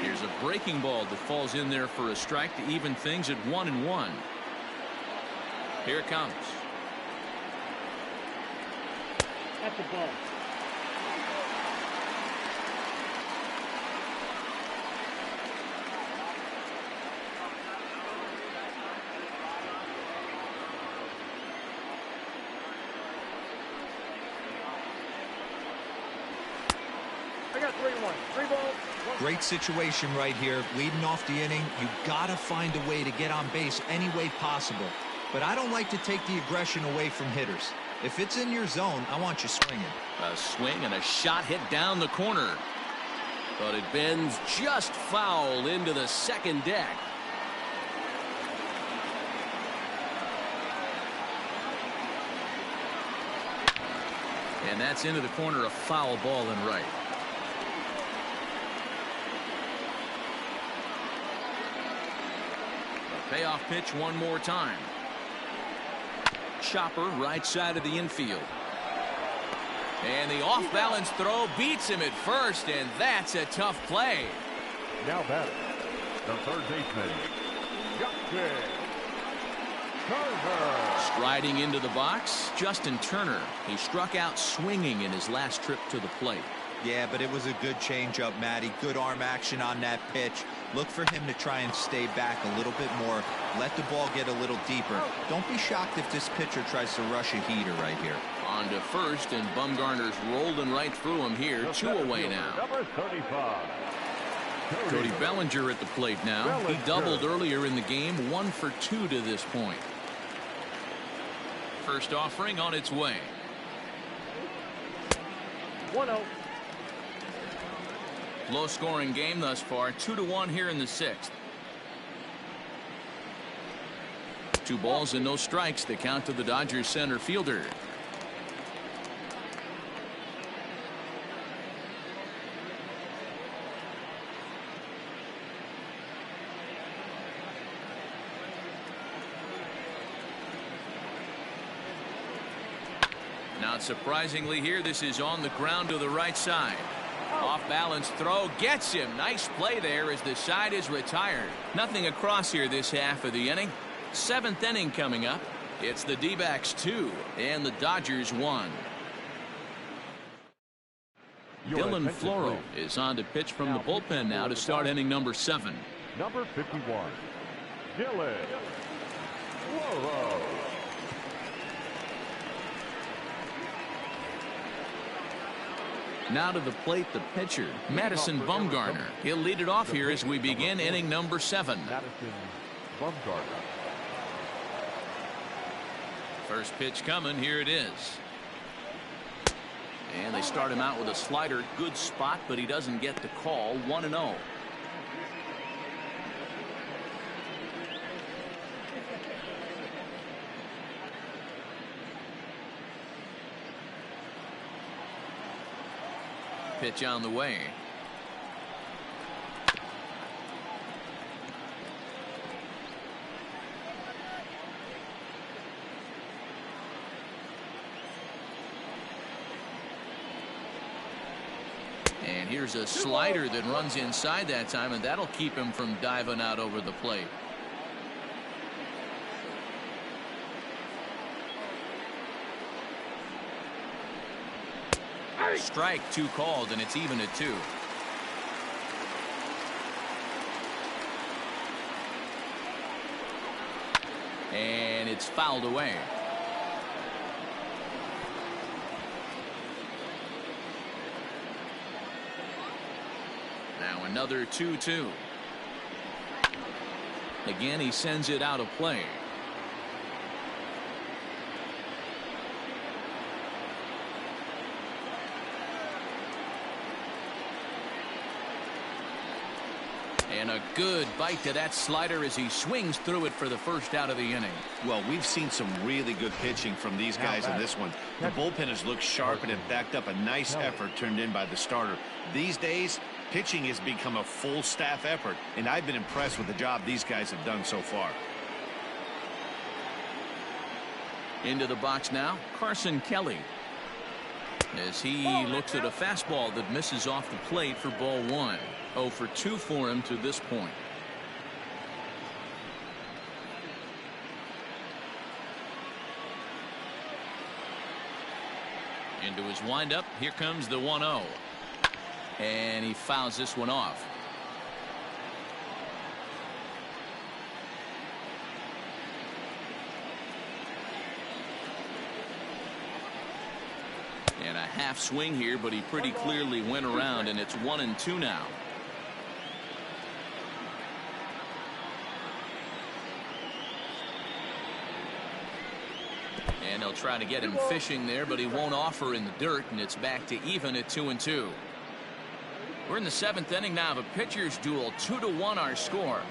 Here's a breaking ball that falls in there for a strike to even things at 1-1. Here it comes. That's a ball. I got 3-1. 3 balls. Great situation right here. Leading off the inning, you got to find a way to get on base any way possible. But I don't like to take the aggression away from hitters. If it's in your zone, I want you swinging. A swing and a shot hit down the corner. But it bends just foul into the second deck. And that's into the corner, a foul ball and right. A payoff pitch one more time. Chopper right side of the infield. And the off-balance throw beats him at first, and that's a tough play. Now batting, the third baseman, Justin Turner. Striding into the box, Justin Turner. He struck out swinging in his last trip to the plate. Yeah, but it was a good changeup, Matty. Good arm action on that pitch. Look for him to try and stay back a little bit more. Let the ball get a little deeper. Don't be shocked if this pitcher tries to rush a heater right here. On to first, and Bumgarner's rolling right through him here. 2 away now. Number 35. Cody Bellinger at the plate now. He doubled earlier in the game. 1 for 2 to this point. First offering on its way. 1-0. Low scoring game thus far. 2-1 here in the 6th. 2 balls and no strikes. The count to the Dodgers center fielder. Not surprisingly here, this is on the ground to the right side. Off balance throw gets him. Nice play there as the side is retired. Nothing across here this half of the inning. 7th inning coming up. It's the D-backs 2 and the Dodgers 1. Dylan Floro is on to pitch from the bullpen now to start inning number 7. Number 51, Dylan Floro. Now to the plate, the pitcher, Madison Bumgarner. He'll lead it off here as we begin inning number 7. Madison Bumgarner. First pitch coming. Here it is. And they start him out with a slider. Good spot, but he doesn't get the call. 1-0. Pitch on the way. And here's a slider that runs inside that time, and that'll keep him from diving out over the plate. Strike 2 called, and it's even at 2. And it's fouled away. Now another 2-2. Again, he sends it out of play. And a good bite to that slider as he swings through it for the first out of the inning. Well, we've seen some really good pitching from these guys in this one. The bullpen has looked sharp and it backed up a nice effort turned in by the starter. These days, Pitching has become a full staff effort, and I've been impressed with the job these guys have done so far. Into the box now, Carson Kelly. As he looks at a fastball that misses off the plate for ball 1. 0 for 2 for him to this point. Into his windup. Here comes the 1-0. And he fouls this one off. And a half swing here, but he pretty clearly went around, and it's 1-2 now. And they'll try to get him fishing there, but he won't offer in the dirt, and it's back to even at 2-2. We're in the 7th inning now of a pitcher's duel. 2-1 our score.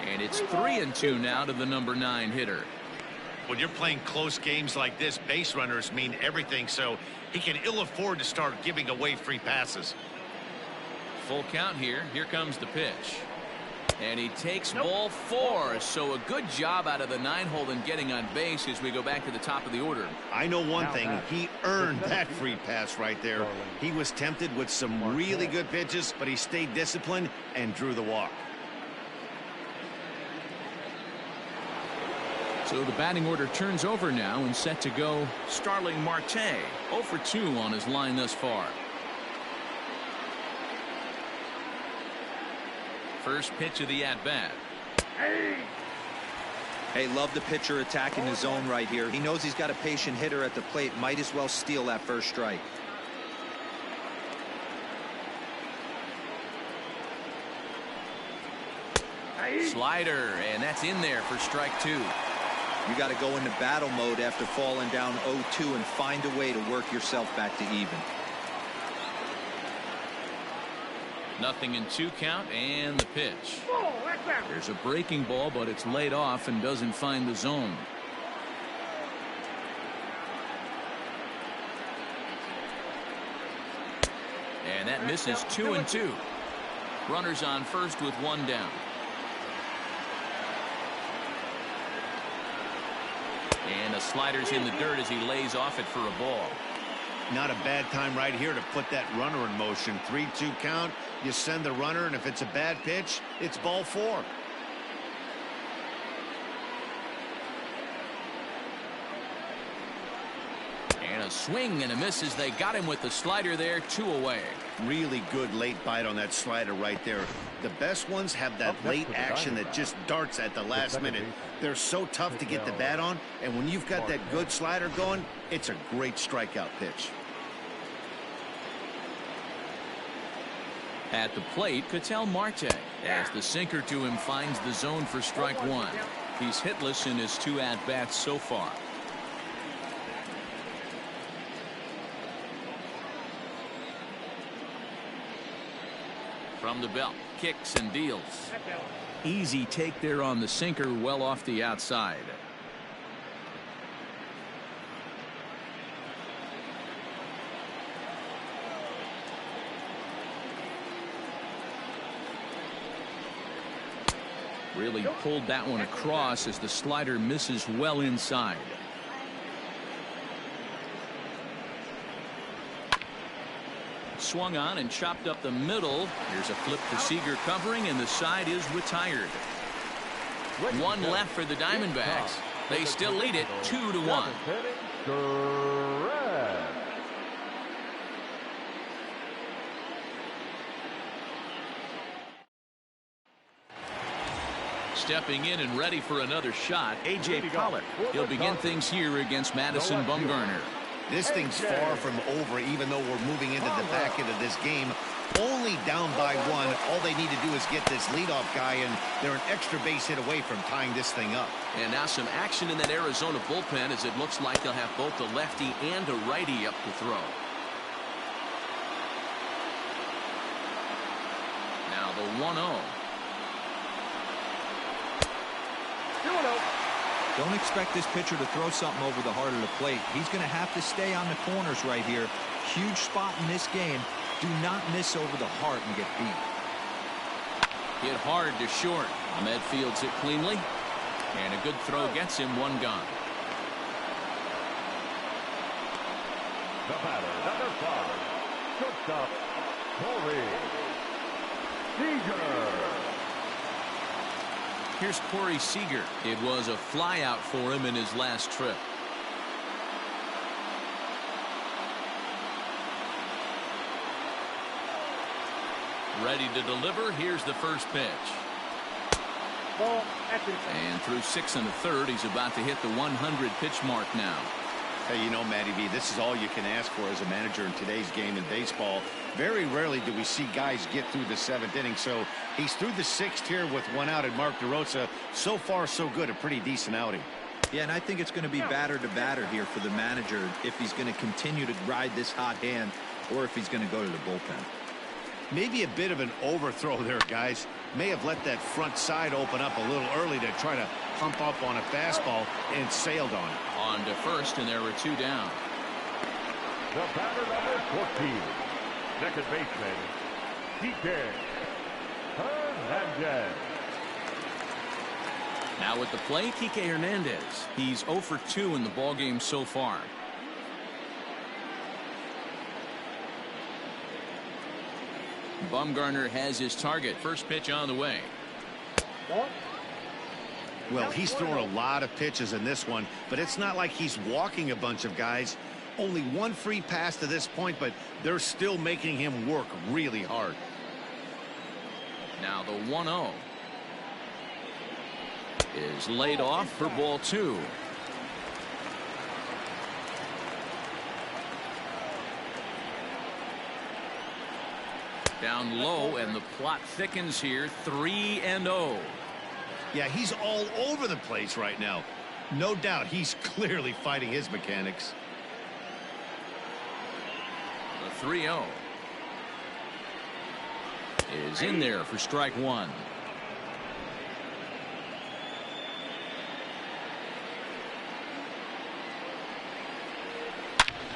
And it's 3-2 now to the number 9 hitter. When you're playing close games like this, base runners mean everything, so he can ill afford to start giving away free passes. Full count here. Here comes the pitch. And he takes ball 4. So a good job out of the 9-hole in getting on base as we go back to the top of the order. I know one thing. He earned that free pass right there. He was tempted with some really good pitches, but he stayed disciplined and drew the walk. So the batting order turns over now and set to go Starling Marte. 0 for 2 on his line thus far. First pitch of the at-bat. Hey, love the pitcher attacking the zone right here. He knows he's got a patient hitter at the plate. Might as well steal that first strike. Slider, and that's in there for strike 2. You got to go into battle mode after falling down 0-2 and find a way to work yourself back to even. 0-2 count, and the pitch. There's a breaking ball, but it's laid off and doesn't find the zone. And that misses 2-2. Runners on first with 1 down. And the slider's in the dirt as he lays off it for a ball. Not a bad time right here to put that runner in motion. 3-2 count. You send the runner, and if it's a bad pitch, it's ball 4. And a swing and a miss as they got him with the slider there. 2 away. Really good late bite on that slider right there. The best ones have that late action that just darts at the last minute. They're so tough to get the bat on, and when you've got that good slider going, it's a great strikeout pitch. At the plate, Ketel Marte, as the sinker to him finds the zone for strike 1. He's hitless in his 2 at-bats so far. From the belt, kicks and deals. Easy take there on the sinker, well off the outside. Really pulled that one across as the slider misses well inside. Swung on and chopped up the middle. Here's a flip to Seager covering, and the side is retired. 1 left for the Diamondbacks. They still lead it 2-1. Stepping in and ready for another shot, A.J. Pollock. He'll begin things here against Madison Bumgarner. This thing's far from over, even though we're moving into the back end of this game. Only down by 1. All they need to do is get this leadoff guy, and they're an extra base hit away from tying this thing up. And now some action in that Arizona bullpen, as it looks like they'll have both a lefty and a righty up to throw. Now the 1-0. Don't expect this pitcher to throw something over the heart of the plate. He's going to have to stay on the corners right here. Huge spot in this game. Do not miss over the heart and get beat. Hit hard to short. Ahmed fields it cleanly. And a good throw gets him one gone. The batter, number 5, shortstop, Corey Seager. Here's Corey Seager. It was a flyout for him in his last trip. Ready to deliver. Here's the first pitch. Ball at the And through 6 1/3, he's about to hit the 100 pitch mark now. Hey, you know, Matty B, this is all you can ask for as a manager in today's game in baseball. Very rarely do we see guys get through the 7th inning. So he's through the 6th here with 1 out, and Mark DeRosa, so far so good, a pretty decent outing. Yeah, and I think it's going to be batter to batter here for the manager if he's going to continue to ride this hot hand or if he's going to go to the bullpen. Maybe a bit of an overthrow there, guys. May have let that front side open up a little early to try to pump up on a fastball and sailed on it. On to first, and there were 2 down. The batter, number 14, second baseman, Kike Hernandez. Now at the plate, Kike Hernandez. He's 0 for 2 in the ballgame so far. Bumgarner has his target. First pitch on the way. ball. Well, he's thrown a lot of pitches in this one, but it's not like he's walking a bunch of guys. Only 1 free pass to this point, but they're still making him work really hard. Now the 1-0 is laid off for ball 2. Down low, and the plot thickens here. 3-0. Yeah, he's all over the place right now. No doubt he's clearly fighting his mechanics. The 3-0 is in there for strike 1.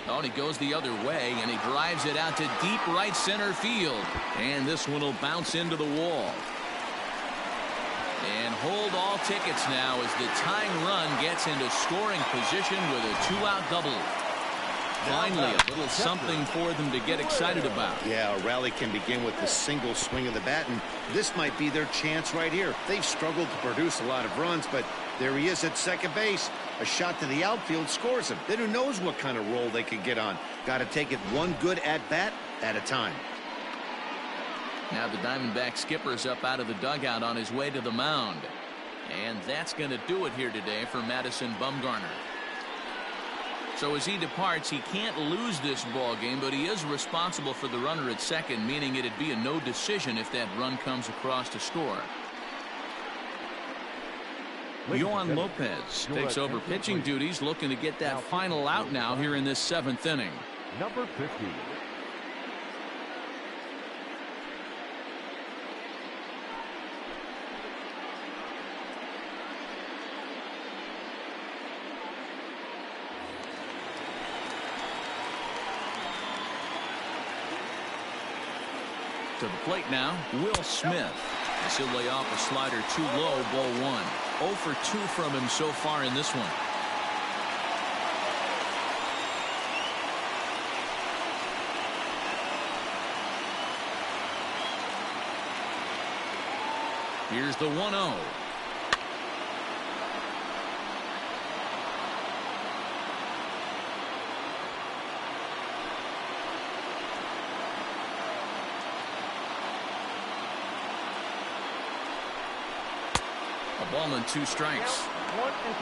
Oh, and he goes the other way, and he drives it out to deep right center field. And this one will bounce into the wall. And hold all tickets now as the tying run gets into scoring position with a 2-out double. Finally, a little something for them to get excited about. Yeah, a rally can begin with the single swing of the bat, and this might be their chance right here. They've struggled to produce a lot of runs, but there he is at second base. A shot to the outfield scores him. Then who knows what kind of roll they could get on. Got to take it one good at-bat at a time. Now the Diamondback skipper's up out of the dugout on his way to the mound. And that's going to do it here today for Madison Bumgarner. So as he departs, he can't lose this ball game, but he is responsible for the runner at second, meaning it'd be a no decision if that run comes across to score. Yohan Lopez takes over pitching duties, looking to get that final out now here in this 7th inning. Number 50. To the plate now, Will Smith. As he'll lay off a slider too low, ball 1. 0 for 2 from him so far in this one. Here's the 1-0. A ball and 2 strikes. 1 and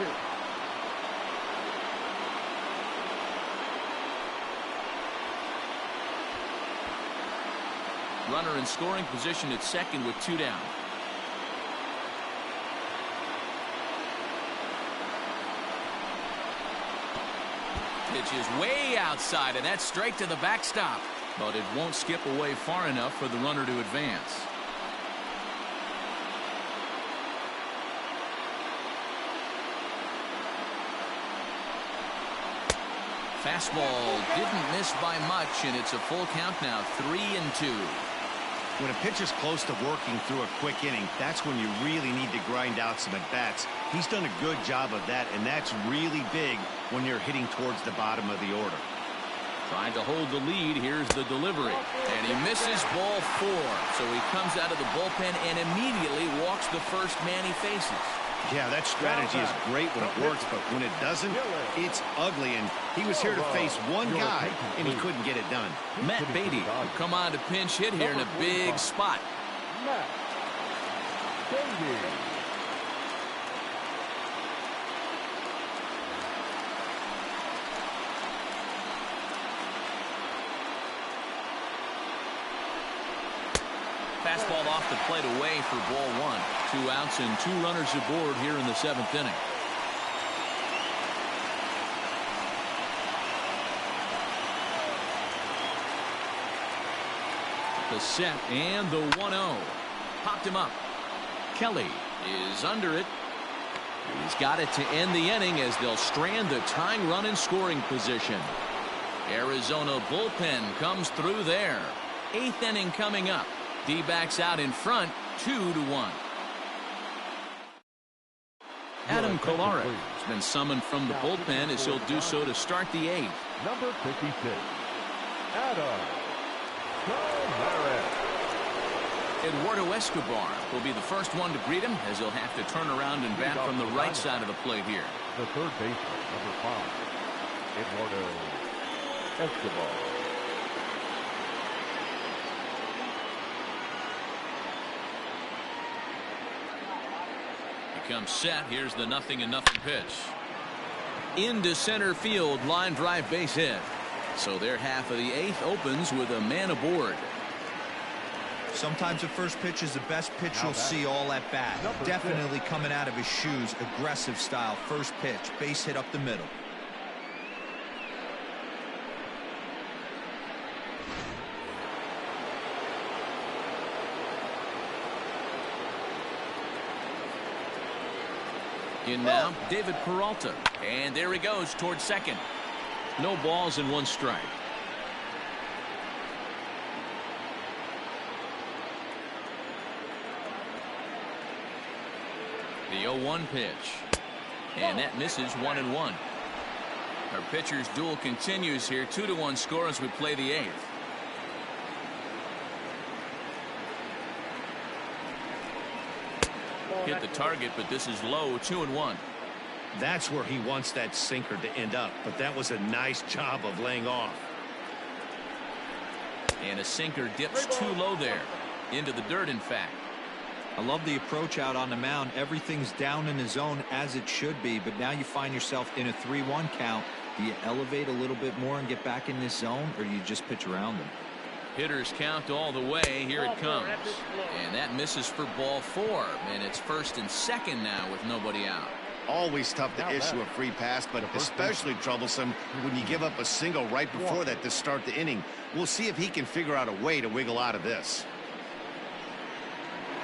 2. Runner in scoring position at second with 2 down. Pitch is way outside, and that's straight to the backstop. But it won't skip away far enough for the runner to advance. Fastball didn't miss by much, and it's a full count now, 3-2. When a pitcher's close to working through a quick inning, that's when you really need to grind out some at-bats. He's done a good job of that, and that's really big when you're hitting towards the bottom of the order. Trying to hold the lead. Here's the delivery. And he misses ball 4. So he comes out of the bullpen and immediately walks the first man he faces. Yeah, that strategy is great when it works, but when it doesn't, it's ugly. And he was here to face one guy, and he couldn't get it done. Matt Beatty will come on to pinch hit here in a big spot. Matt Beatty. Fastball off the plate away for ball 1. 2 outs and 2 runners aboard here in the 7th inning. The set and the 1-0. Popped him up. Kelly is under it. He's got it to end the inning as they'll strand the tying run in scoring position. Arizona bullpen comes through there. 8th inning coming up. D-backs out in front, 2-1. Adam Kolarek has been summoned from the bullpen as he'll do so to start the 8th. Number 56, Adam Kolarek. Eduardo Escobar will be the first one to greet him as he'll have to turn around and bat from the right side of the plate here. The third baseman, number 5, Eduardo Escobar. Comes set. Here's the 0-0 pitch. Into center field, line drive base hit. So their half of the 8th opens with a man aboard. Sometimes the first pitch is the best pitch you'll see all at bat. Definitely coming out of his shoes, aggressive style. First pitch, base hit up the middle. In now, David Peralta. And there he goes towards second. No balls and 1 strike. The 0-1 pitch. And that misses 1-1. Our pitcher's duel continues here. 2-1 score as we play the 8th. Hit the target, but this is low. 2-1. That's where he wants that sinker to end up, but that was a nice job of laying off. And a sinker dips too low there. Into the dirt, in fact. I love the approach out on the mound. Everything's down in the zone as it should be, but now you find yourself in a 3-1 count. Do you elevate a little bit more and get back in this zone, or you just pitch around them? Hitters count all the way. Here it comes. And that misses for ball 4. And it's 1st and 2nd now with nobody out. Always tough to issue a free pass, but especially troublesome when you give up a single right before that to start the inning. We'll see if he can figure out a way to wiggle out of this.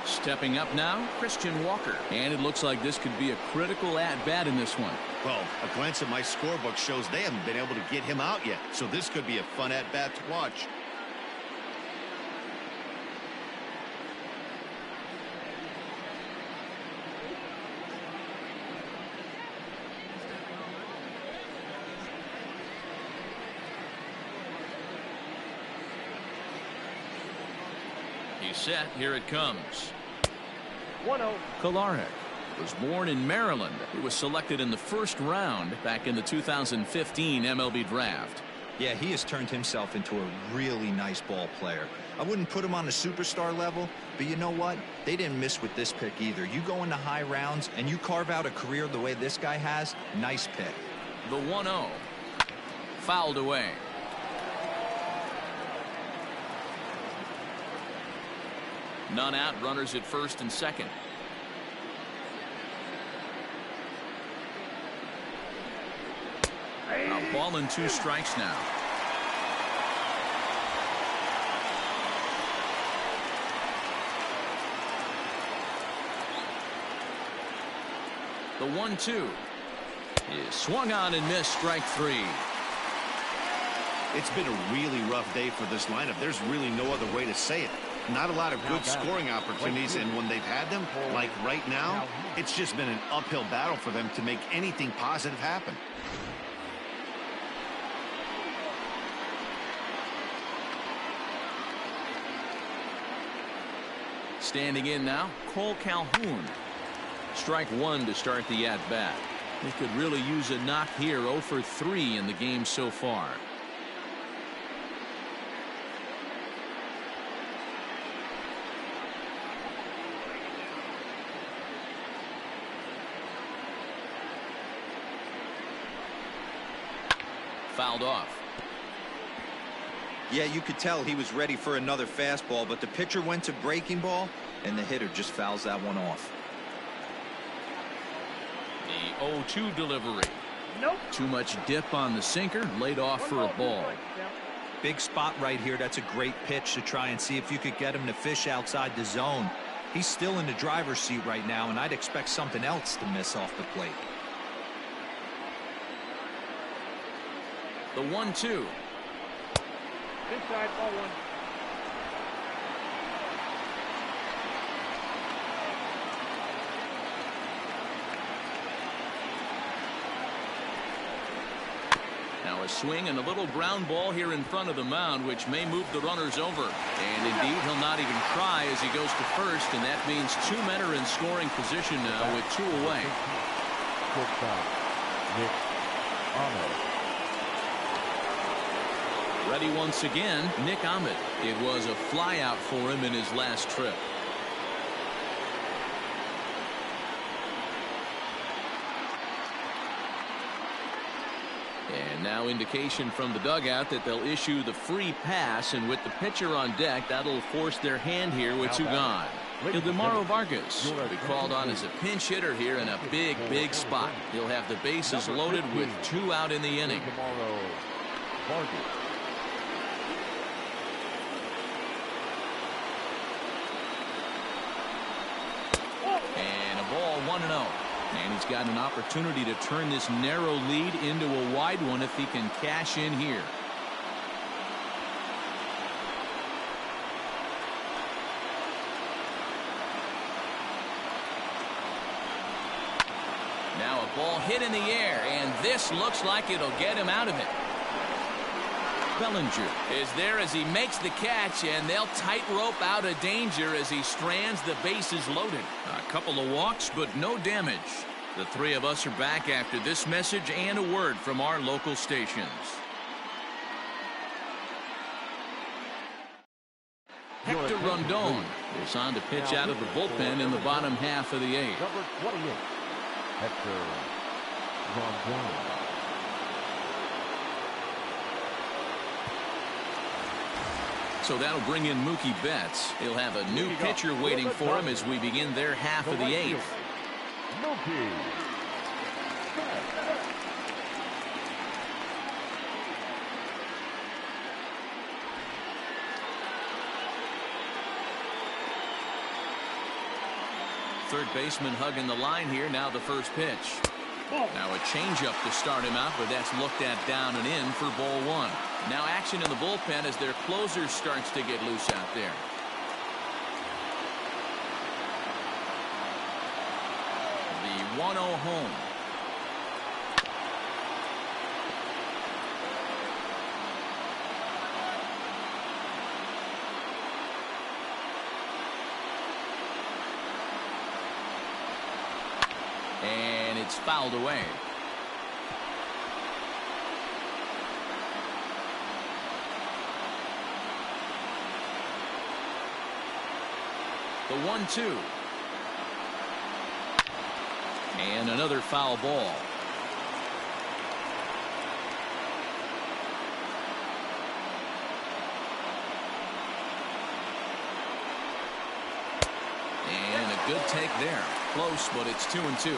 Stepping up now, Christian Walker. And it looks like this could be a critical at-bat in this one. Well, a glance at my scorebook shows they haven't been able to get him out yet, so this could be a fun at-bat to watch. He's set. Here it comes. 1-0. Kolarek was born in Maryland. He was selected in the 1st round back in the 2015 MLB draft. Yeah, he has turned himself into a really nice ball player. I wouldn't put him on a superstar level, but you know what? They didn't miss with this pick either. You go into high rounds and you carve out a career the way this guy has, nice pick. The 1-0. Fouled away. None out, runners at 1st and 2nd. A ball and 2 strikes now. The 1-2 is swung on and missed, strike 3. It's been a really rough day for this lineup. There's really no other way to say it. Not a lot of good scoring opportunities, and when they've had them, like right now, it's just been an uphill battle for them to make anything positive happen. Standing in now, Cole Calhoun. Strike one to start the at-bat. They could really use a knock here. 0 for 3 in the game so far. Fouled off. Yeah, you could tell he was ready for another fastball, but the pitcher went to breaking ball, and the hitter just fouls that one off. The 0-2 delivery. Nope. Too much dip on the sinker, laid off for a ball. Big spot right here. That's a great pitch to try and see if you could get him to fish outside the zone. He's still in the driver's seat right now, and I'd expect something else to miss off the plate. The 1-2. Inside, ball one. Now a swing and a little ground ball here in front of the mound, which may move the runners over. And indeed, he'll not even try as he goes to first, and that means 2 men are in scoring position now with 2 away. Ready once again, Nick Ahmed. It was a flyout for him in his last trip. And now indication from the dugout that they'll issue the free pass, and with the pitcher on deck, that'll force their hand here with 2 gone. Ildemaro Vargas will be called on as a pinch hitter here in a big spot. He'll have the bases loaded with 2 out in the inning. And a ball, 1-0. And he's got an opportunity to turn this narrow lead into a wide one if he can cash in here. Now a ball hit in the air, and this looks like it'll get him out of it. Bellinger is there as he makes the catch, and they'll tightrope out of danger as he strands the bases loaded. A couple of walks, but no damage. The 3 of us are back after this message and a word from our local stations. Hector Rondon is on to pitch out of the bullpen in the bottom half of the 8th. Number 28, Hector Rondon. So that'll bring in Mookie Betts. He'll have a new pitcher waiting for him as we begin their half of the 8th. Mookie Betts. Third baseman hugging the line here. Now the first pitch. Now a changeup to start him out, but that's looked at down and in for ball 1. Now action in the bullpen as their closer starts to get loose out there. The 1-0 home. And it's fouled away. The 1-2. And another foul ball. And a good take there. Close, but it's 2-2.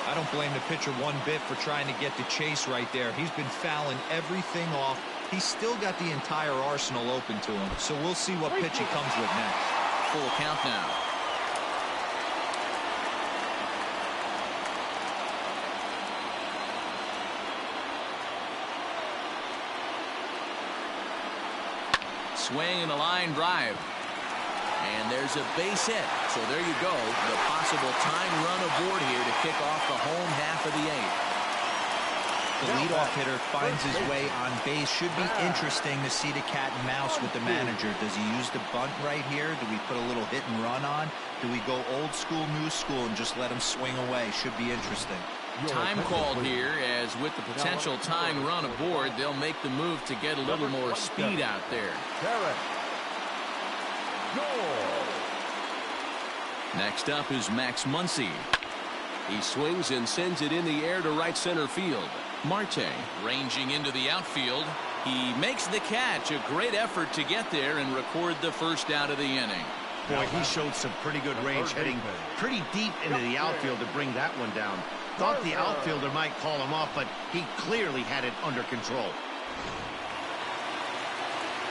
I don't blame the pitcher one bit for trying to get the chase right there. He's been fouling everything off. He's still got the entire arsenal open to him. So we'll see what pitch he comes with next. Full count now. swing and a line drive. And there's a base hit. So there you go. The possible tying run aboard here to kick off the home half of the eighth. The leadoff hitter finds his way on base. Should be interesting to see the cat and mouse with the manager. Does he use the bunt right here? Do we put a little hit and run on? Do we go old school, new school, and just let him swing away? Should be interesting. Time called here, as with the potential tying run aboard, they'll make the move to get a little more speed out there. Next up is Max Muncy. He swings and sends it in the air to right center field. Marte ranging into the outfield. He makes the catch. A great effort to get there and record the first out of the inning. Boy, he showed some pretty good range, heading pretty deep into the outfield to bring that one down. Thought the outfielder might call him off, but he clearly had it under control.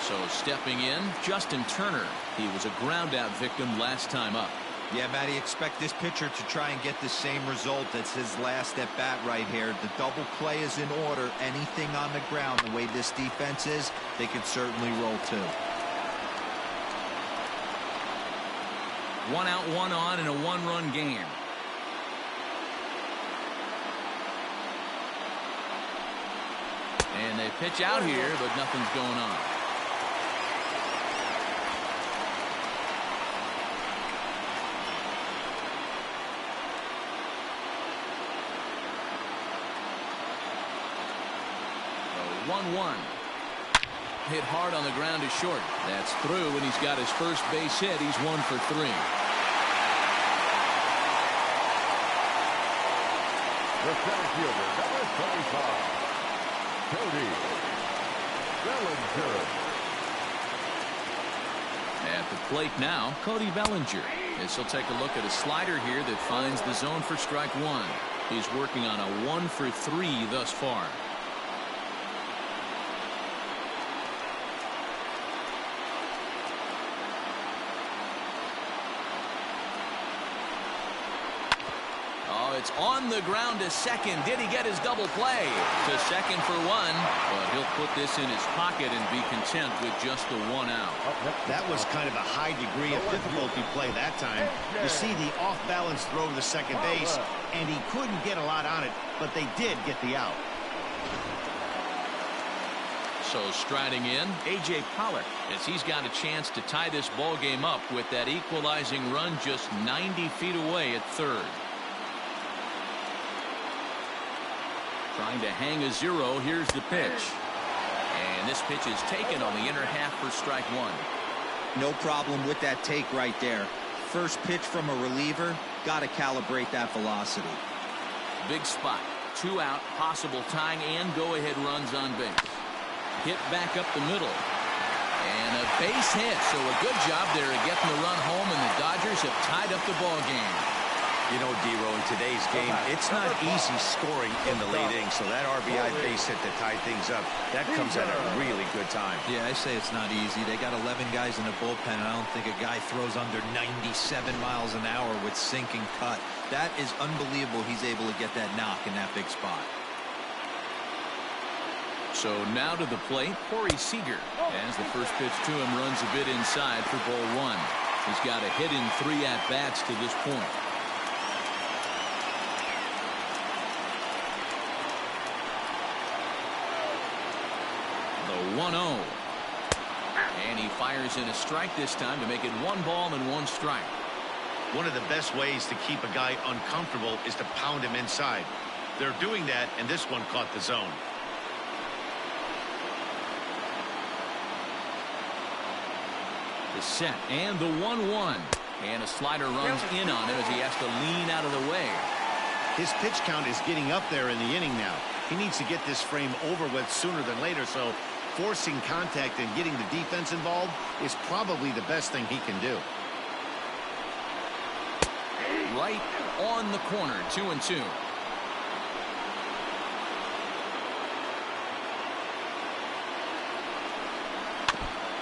So stepping in, Justin Turner. He was a ground out victim last time up. Yeah, Matty, expect this pitcher to try and get the same result as his last at bat right here. The double play is in order. Anything on the ground, the way this defense is, they could certainly roll too. 1 out, 1 on in a 1-run game. And they pitch out here, but nothing's going on. So 1-1. Hit hard on the ground is short. That's through, and he's got his first base hit. He's 1 for 3. The center fielder, number 25, Cody Bellinger. At the plate now, Cody Bellinger. As he'll take a look at a slider here that finds the zone for strike 1. He's working on a 1 for 3 thus far. It's on the ground to second. Did he get his double play? To second for 1. But he'll put this in his pocket and be content with just the 1 out. That was kind of a high degree of difficulty play that time. You see the off-balance throw to second base, and he couldn't get a lot on it, but they did get the out. So striding in, A.J. Pollock, as he's got a chance to tie this ball game up with that equalizing run just 90 feet away at third. Trying to hang a 0. Here's the pitch. And this pitch is taken on the inner half for strike 1. No problem with that take right there. First pitch from a reliever. Got to calibrate that velocity. Big spot. 2 out. Possible tying and go-ahead runs on base. Hit back up the middle. And a base hit. So a good job there at getting the run home, and the Dodgers have tied up the ball game. You know, D-Row, in today's game, it's not easy scoring in the late innings, so that RBI base hit to tie things up, that comes at a really good time. Yeah, I say it's not easy. They got 11 guys in the bullpen, and I don't think a guy throws under 97 miles an hour with sinking cut. That is unbelievable he's able to get that knock in that big spot. So now to the plate, Corey Seager, as the first pitch to him runs a bit inside for ball 1. He's got a hit in 3 at-bats to this point. The 1-0. And he fires in a strike this time to make it 1 ball and 1 strike. One of the best ways to keep a guy uncomfortable is to pound him inside. They're doing that, and this one caught the zone. The set and the 1-1. And a slider runs in on him as he has to lean out of the way. His pitch count is getting up there in the inning now. He needs to get this frame over with sooner than later, so forcing contact and getting the defense involved is probably the best thing he can do. Right on the corner, 2-2.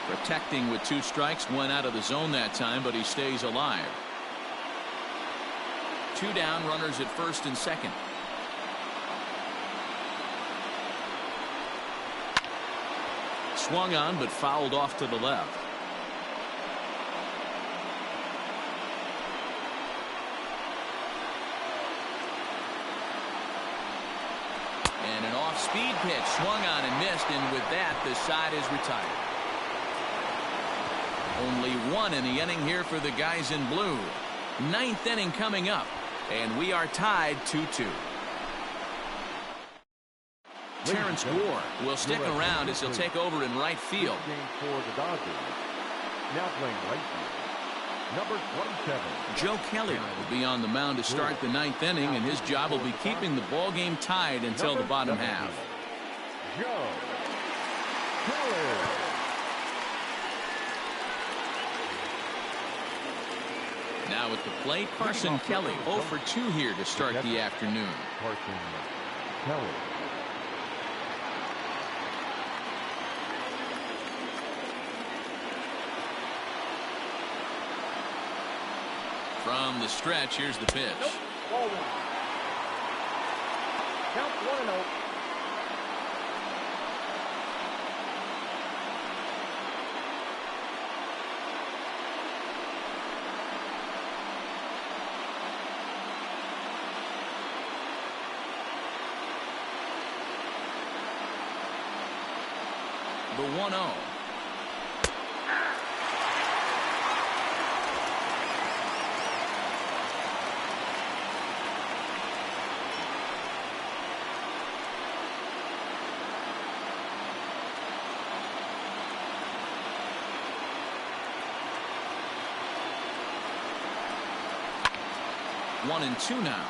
Protecting with 2 strikes, went out of the zone that time, but he stays alive. 2 down, runners at first and second. swung on but fouled off to the left. And an off-speed pitch swung on and missed, and with that the side is retired. Only one in the inning here for the guys in blue. Ninth inning coming up, and we are tied 2-2. Terrence Gore will stick around as he'll take over in right field. For the Dodgers. Now playing right field, number 27. Joe Kelly will be on the mound to start the ninth inning, and his job will be keeping the ball game tied until the bottom half. Joe Kelly. Now at the plate, Carson Kelly 0 for 2 here to start the afternoon. Carson Kelly. From the stretch, here's the pitch. Nope. Ball 1. Count 1-0. The 1-0. One and two now.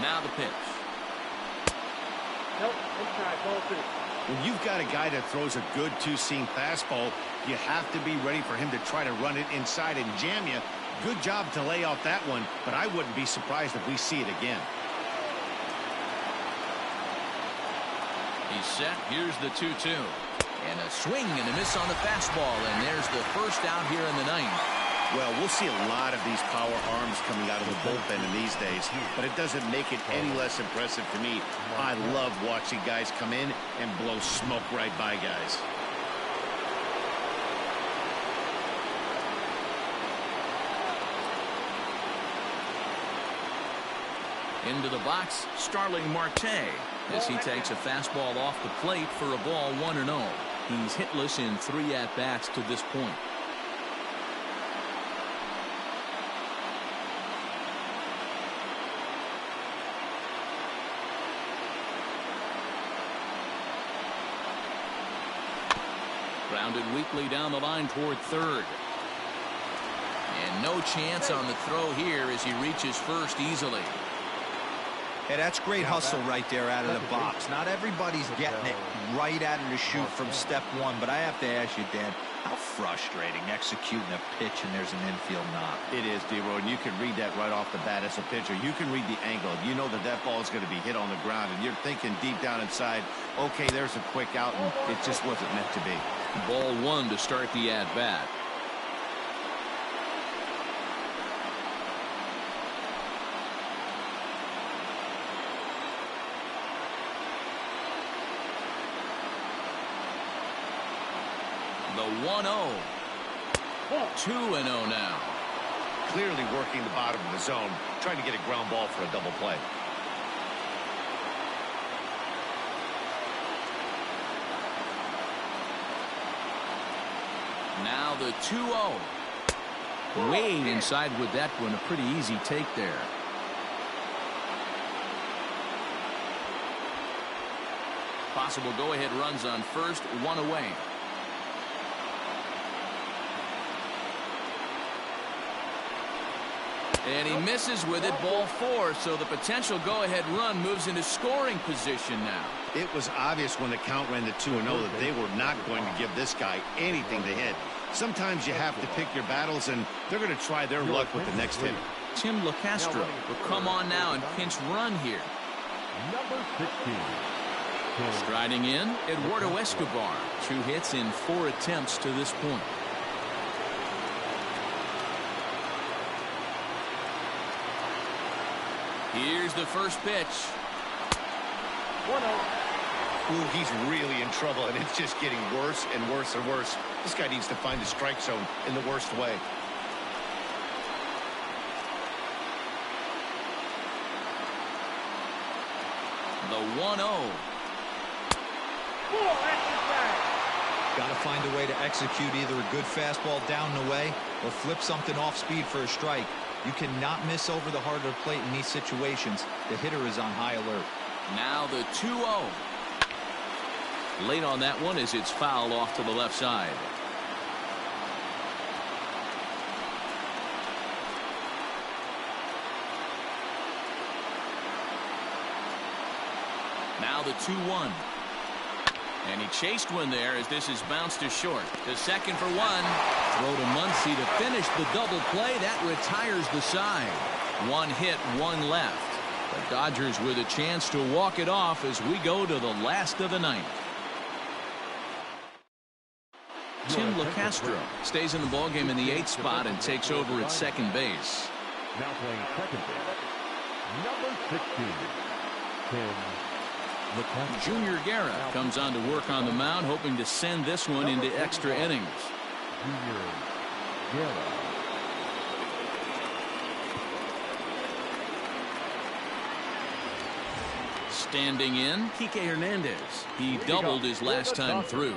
Now the pitch. Nope. Inside. Ball 2. When you've got a guy that throws a good two-seam fastball, you have to be ready for him to try to run it inside and jam you. Good job to lay off that one, but I wouldn't be surprised if we see it again. He's set. Here's the 2-2. And a swing and a miss on the fastball, and there's the first out here in the ninth. Well, we'll see a lot of these power arms coming out of the bullpen in these days, but it doesn't make it any less impressive to me. I love watching guys come in and blow smoke right by guys. Into the box, Starling Marte, as he takes a fastball off the plate for a ball 1-0. He's hitless in 3 at-bats to this point. Grounded weakly down the line toward third. And no chance on the throw here as he reaches first easily. Hey, that's great hustle right there out of the box. Not everybody's getting it right out of the chute from step one, but I have to ask you, Dan, how frustrating executing a pitch and there's an infield knock. It is, D-Roy, and you can read that right off the bat as a pitcher. You can read the angle. You know that that ball is going to be hit on the ground, and you're thinking deep down inside, okay, there's a quick out, and it just wasn't meant to be. Ball 1 to start the at-bat. The 1-0. 2-0 now. Clearly working the bottom of the zone, trying to get a ground ball for a double play. Now the 2-0. Way inside with that one. A pretty easy take there. Possible go-ahead runs on first, 1 away. And he misses with it, ball 4, so the potential go-ahead run moves into scoring position now. It was obvious when the count ran to 2-0 that they were not going to give this guy anything to hit. Sometimes you have to pick your battles, and they're going to try their luck with the next hit. Tim LaCastro will come on now and pinch run here. Number 16. Striding in, Eduardo Escobar. 2 hits in 4 attempts to this point. Here's the first pitch. 1-0. Ooh, he's really in trouble, and it's just getting worse and worse and worse. This guy needs to find the strike zone in the worst way. The 1-0. Got to find a way to execute either a good fastball down the way or flip something off speed for a strike. You cannot miss over the heart of the plate in these situations. The hitter is on high alert. Now the 2-0. Late on that one as it's fouled off to the left side. Now the 2-1. And he chased one there as this is bounced to short. To second for one. Throw to Muncy to finish the double play. That retires the side. One hit, one left. The Dodgers with a chance to walk it off as we go to the last of the ninth. Tim LeCastro stays in the ballgame in the 8th spot and takes over at second base. Now playing second base, number 16, Tim LeCastro. Junior Guerra comes on to work on the mound, hoping to send this one into extra innings. Junior Guerra. Standing in, Kike Hernandez. He doubled his last time through.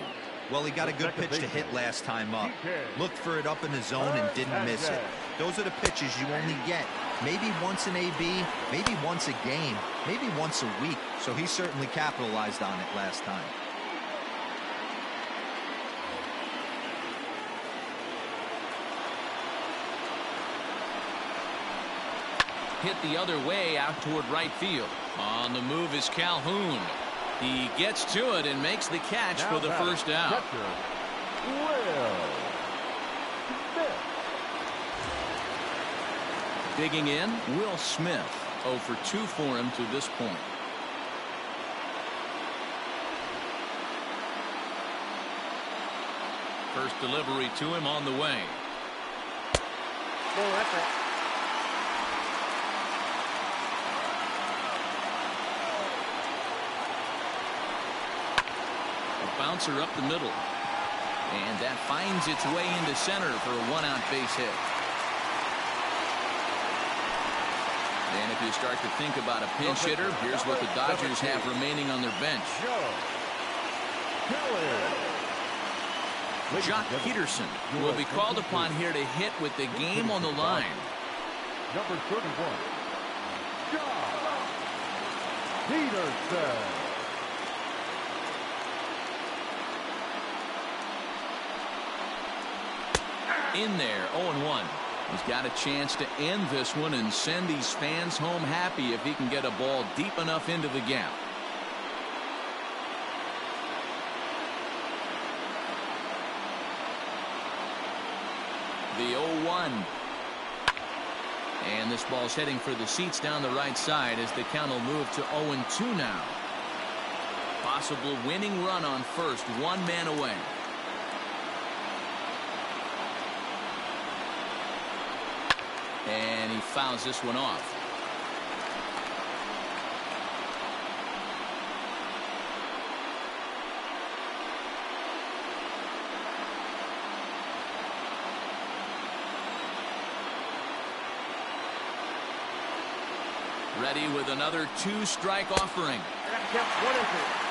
Well, he got a good pitch to hit last time up. Looked for it up in the zone and didn't miss it. Those are the pitches you only get maybe once in AB, maybe once a game, maybe once a week. So he certainly capitalized on it last time. Hit the other way out toward right field. On the move is Calhoun. He gets to it and makes the catch for the first out. Digging in, Will Smith. 0 for 2 for him to this point. First delivery to him on the way. Oh, that's it. Bouncer up the middle. And that finds its way into center for a 1-out base hit. And if you start to think about a pinch hitter, here's what the Dodgers have remaining on their bench. Jock Peterson will be called upon here to hit with the game on the line. Number 31, Jock Peterson. In there, 0-1. He's got a chance to end this one and send these fans home happy if he can get a ball deep enough into the gap. The 0-1. And this ball's heading for the seats down the right side as the count will move to 0-2 now. Possible winning run on first, one man away. And he fouls this one off. Ready with another 2-strike offering. I got to count 1 and 2.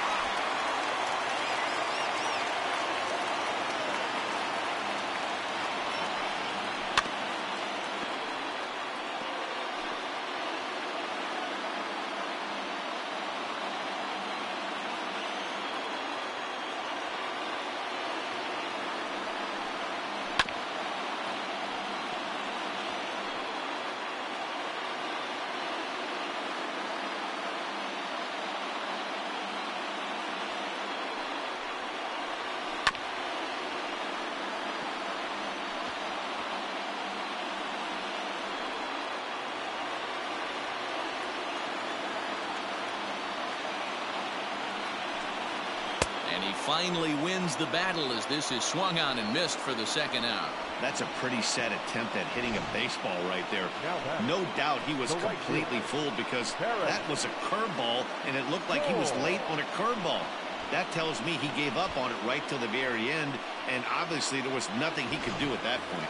And he finally wins the battle as this is swung on and missed for the second out. That's a pretty sad attempt at hitting a baseball right there. No doubt he was completely fooled because that was a curveball, and it looked like he was late on a curveball. That tells me he gave up on it right till the very end, and obviously there was nothing he could do at that point.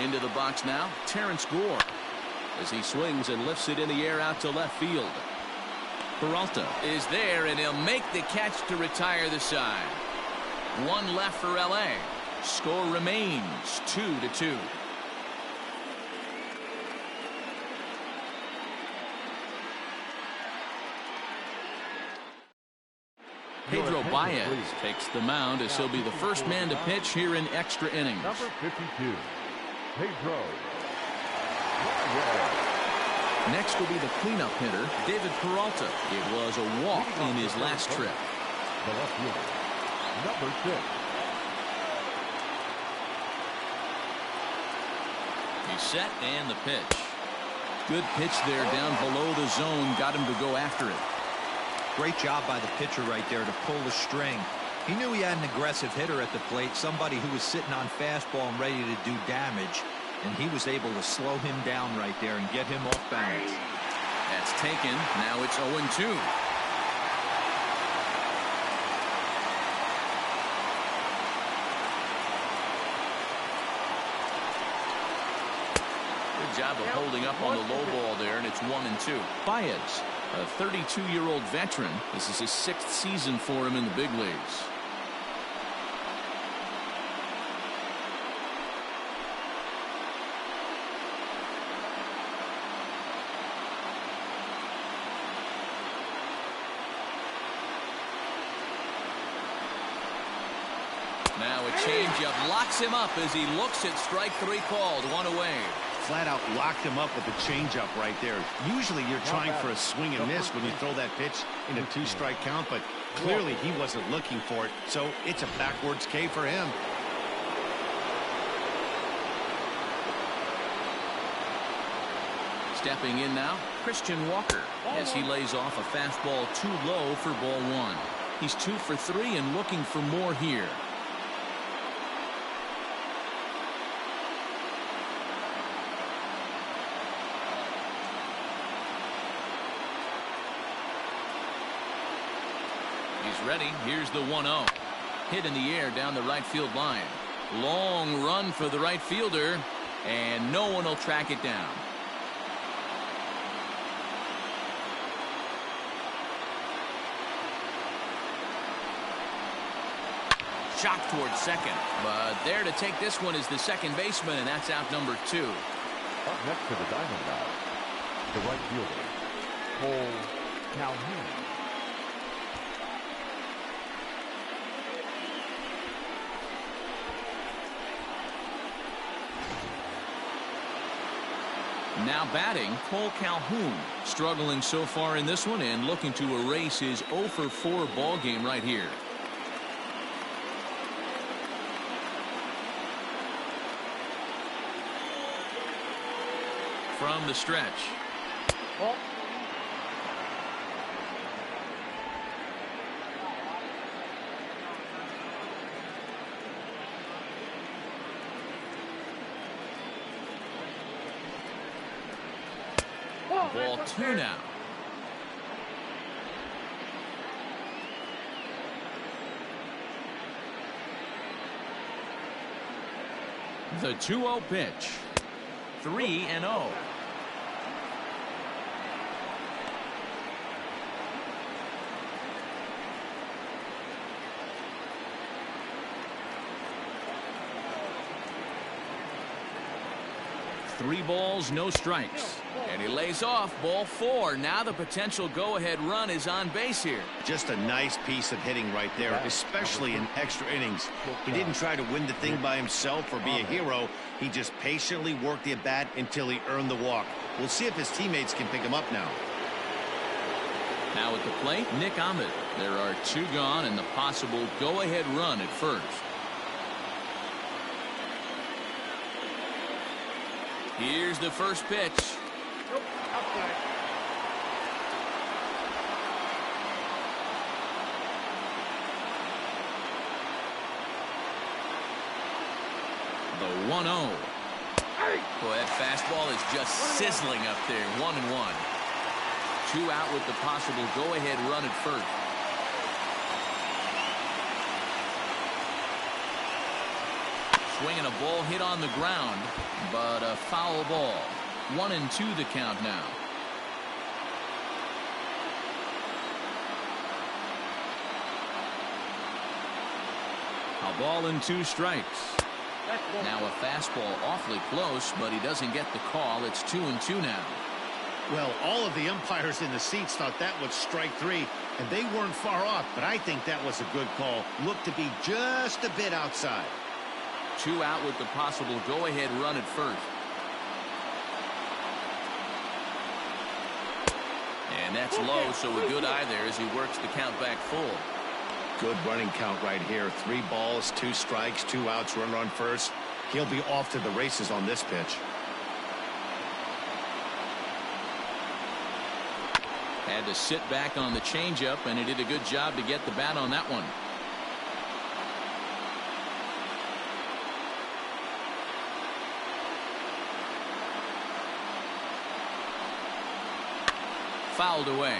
Into the box now, Terrence Gore, as he swings and lifts it in the air out to left field. Peralta is there, and he'll make the catch to retire the side. One left for LA. Score remains 2-2. Pedro Baez takes the mound as he'll be the first man to pitch here in extra innings. Number 52, Pedro Baez. Next will be the cleanup hitter, David Peralta. It was a walk in his last trip. The left fielder, number 6. He's set and the pitch. Good pitch there down below the zone. Got him to go after it. Great job by the pitcher right there to pull the string. He knew he had an aggressive hitter at the plate, somebody who was sitting on fastball and ready to do damage, and he was able to slow him down right there and get him off balance. That's taken. Now it's 0-2. Good job of holding up on the low ball there, and it's 1-2. Baez, a 32-year-old veteran. This is his 6th season for him in the big leagues. Now a changeup locks him up as he looks at strike 3 called. 1 away. Flat out locked him up with the changeup right there. Usually you're trying for a swing and miss when you throw that pitch in a 2-strike count, but clearly he wasn't looking for it, so it's a backwards K for him. Stepping in now, Christian Walker, as he lays off a fastball too low for ball 1. He's 2 for 3 and looking for more here. He's ready. Here's the 1-0. Hit in the air down the right field line. Long run for the right fielder, and no one will track it down. Shot towards second, but there to take this one is the second baseman, and that's out number 2. Up next for the Diamondbacks, the right fielder, Cole Calhoun. Now batting, Cole Calhoun, struggling so far in this one and looking to erase his 0 for 4 ball game right here. From the stretch. Ball 2 now. The 2-0 pitch. 3-0. Three balls, no strikes. And he lays off ball 4. Now the potential go-ahead run is on base here. Just a nice piece of hitting right there, especially in extra innings. He didn't try to win the thing by himself or be a hero. He just patiently worked the at-bat until he earned the walk. We'll see if his teammates can pick him up now. Now at the plate, Nick Ahmed. There are 2 gone and the possible go-ahead run at first. Here's the first pitch. 1-0. Boy, that fastball is just sizzling up there. 1-1. 2 out with the possible go-ahead run at first. Swinging a ball hit on the ground, but a foul ball. 1-2 the count now. A ball and 2 strikes. Now a fastball awfully close, but he doesn't get the call. It's 2-2 now. Well, all of the umpires in the seats thought that was strike 3, and they weren't far off, but I think that was a good call. Looked to be just a bit outside. 2 out with the possible go-ahead run at first. And that's low, so a good eye there as he works the count back full. Good running count right here. 3 balls, 2 strikes, 2 outs, runner on first. He'll be off to the races on this pitch. Had to sit back on the changeup, and he did a good job to get the bat on that one. Fouled away.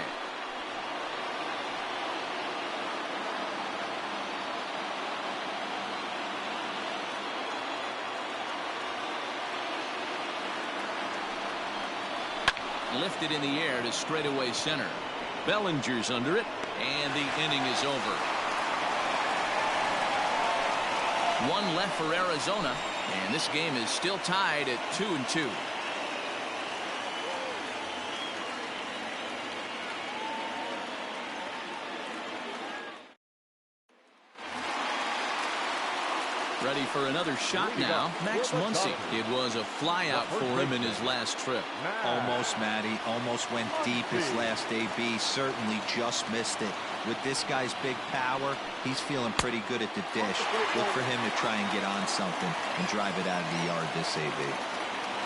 Lifted in the air to straightaway center. Bellinger's under it, and the inning is over. 1 left for Arizona, and this game is still tied at 2-2. Ready for another shot now. Max Muncy. It was a flyout for him in his last trip. Almost, Matty. Almost went deep his last AB. Certainly just missed it. With this guy's big power, he's feeling pretty good at the dish. Look for him to try and get on something and drive it out of the yard this AB.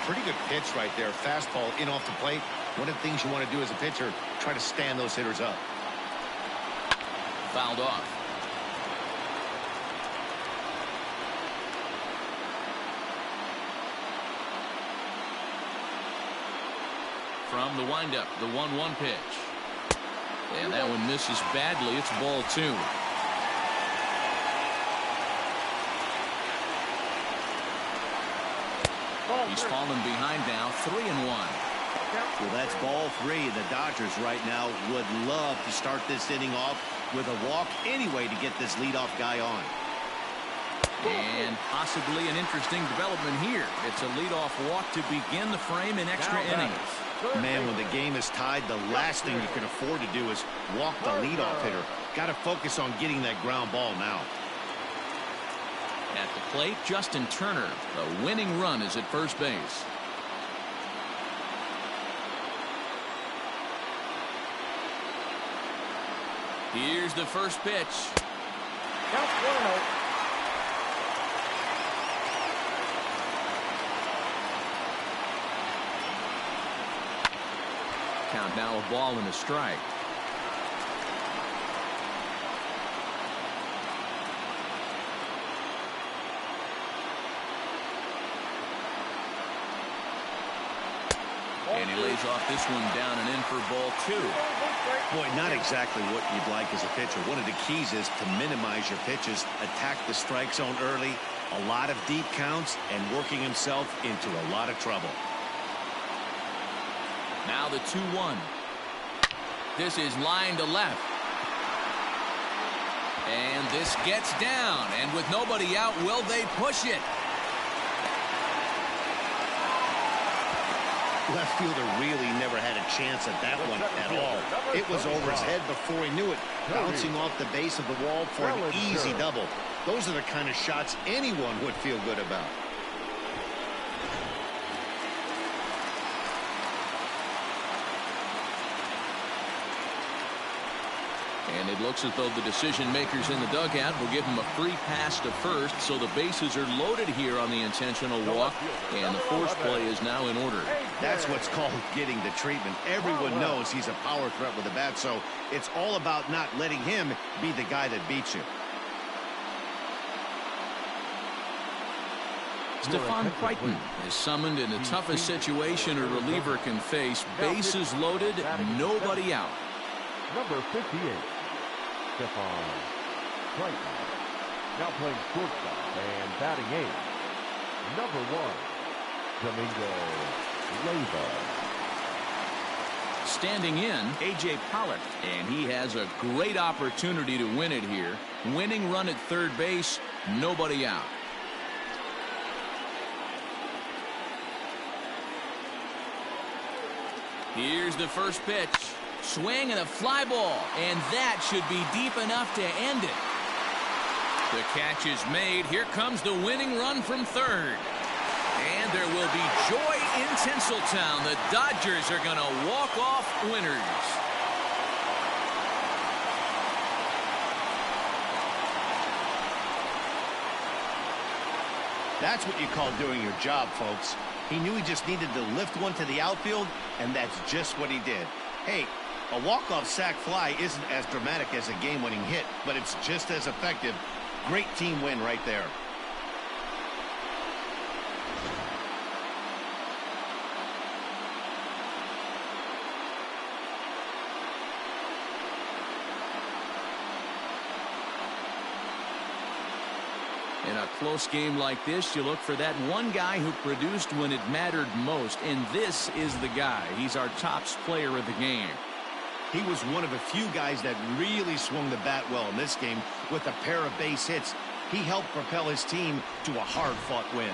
Pretty good pitch right there. Fastball in off the plate. One of the things you want to do as a pitcher, try to stand those hitters up. Fouled off. From the windup, the 1-1 pitch. And that one misses badly. It's ball 2. He's fallen behind now, 3-1. Well, that's ball 3. The Dodgers right now would love to start this inning off with a walk anyway to get this leadoff guy on. And possibly an interesting development here. It's a leadoff walk to begin the frame in extra innings. Man, when the game is tied, the last thing you can afford to do is walk the leadoff hitter. Got to focus on getting that ground ball now. At the plate, Justin Turner. The winning run is at first base. Here's the first pitch. Count 1-0. Count now a ball and a strike. And he lays off this one down and in for ball 2. Boy, not exactly what you'd like as a pitcher. One of the keys is to minimize your pitches, attack the strike zone early, a lot of deep counts, and working himself into a lot of trouble. Now the 2-1. This is line to left. And this gets down. And with nobody out, will they push it? Left fielder really never had a chance at that one at all. It was over his head before he knew it, bouncing off the base of the wall for an easy double. Those are the kind of shots anyone would feel good about. And it looks as though the decision makers in the dugout will give him a free pass to first, so the bases are loaded here on the intentional walk, and the force play is now in order. That's what's called getting the treatment. Everyone knows he's a power threat with a bat, so it's all about not letting him be the guy that beats you. Stephon Crichton is summoned in the toughest situation a reliever can face. Bases loaded, nobody out. Number 58, Stephon Crichton. Now playing shortstop and batting eighth. Number 1, Domingo Leyva. Standing in, A.J. Pollock, and he has a great opportunity to win it here. Winning run at third base, nobody out. Here's the first pitch. Swing and a fly ball, and that should be deep enough to end it. The catch is made. Here comes the winning run from third. And there will be joy in Tinseltown. The Dodgers are going to walk off winners. That's what you call doing your job, folks. He knew he just needed to lift one to the outfield, and that's just what he did. Hey, a walk-off sac fly isn't as dramatic as a game-winning hit, but it's just as effective. Great team win right there. In a close game like this, you look for that one guy who produced when it mattered most, and this is the guy. He's our top player of the game. He was one of a few guys that really swung the bat well in this game with a pair of base hits. He helped propel his team to a hard-fought win.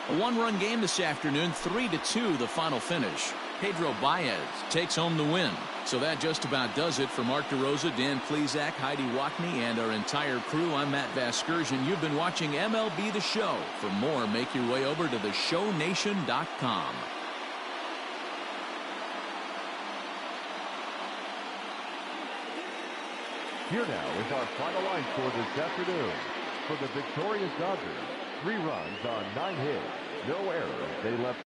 A one-run game this afternoon, 3-2 the final finish. Pedro Baez takes home the win. So that just about does it for Mark DeRosa, Dan Plesac, Heidi Watney, and our entire crew. I'm Matt Vasgersian. You've been watching MLB The Show. For more, make your way over to theshownation.com. Here now is our final line score this afternoon. For the victorious Dodgers, 3 runs on 9 hits, no errors. They left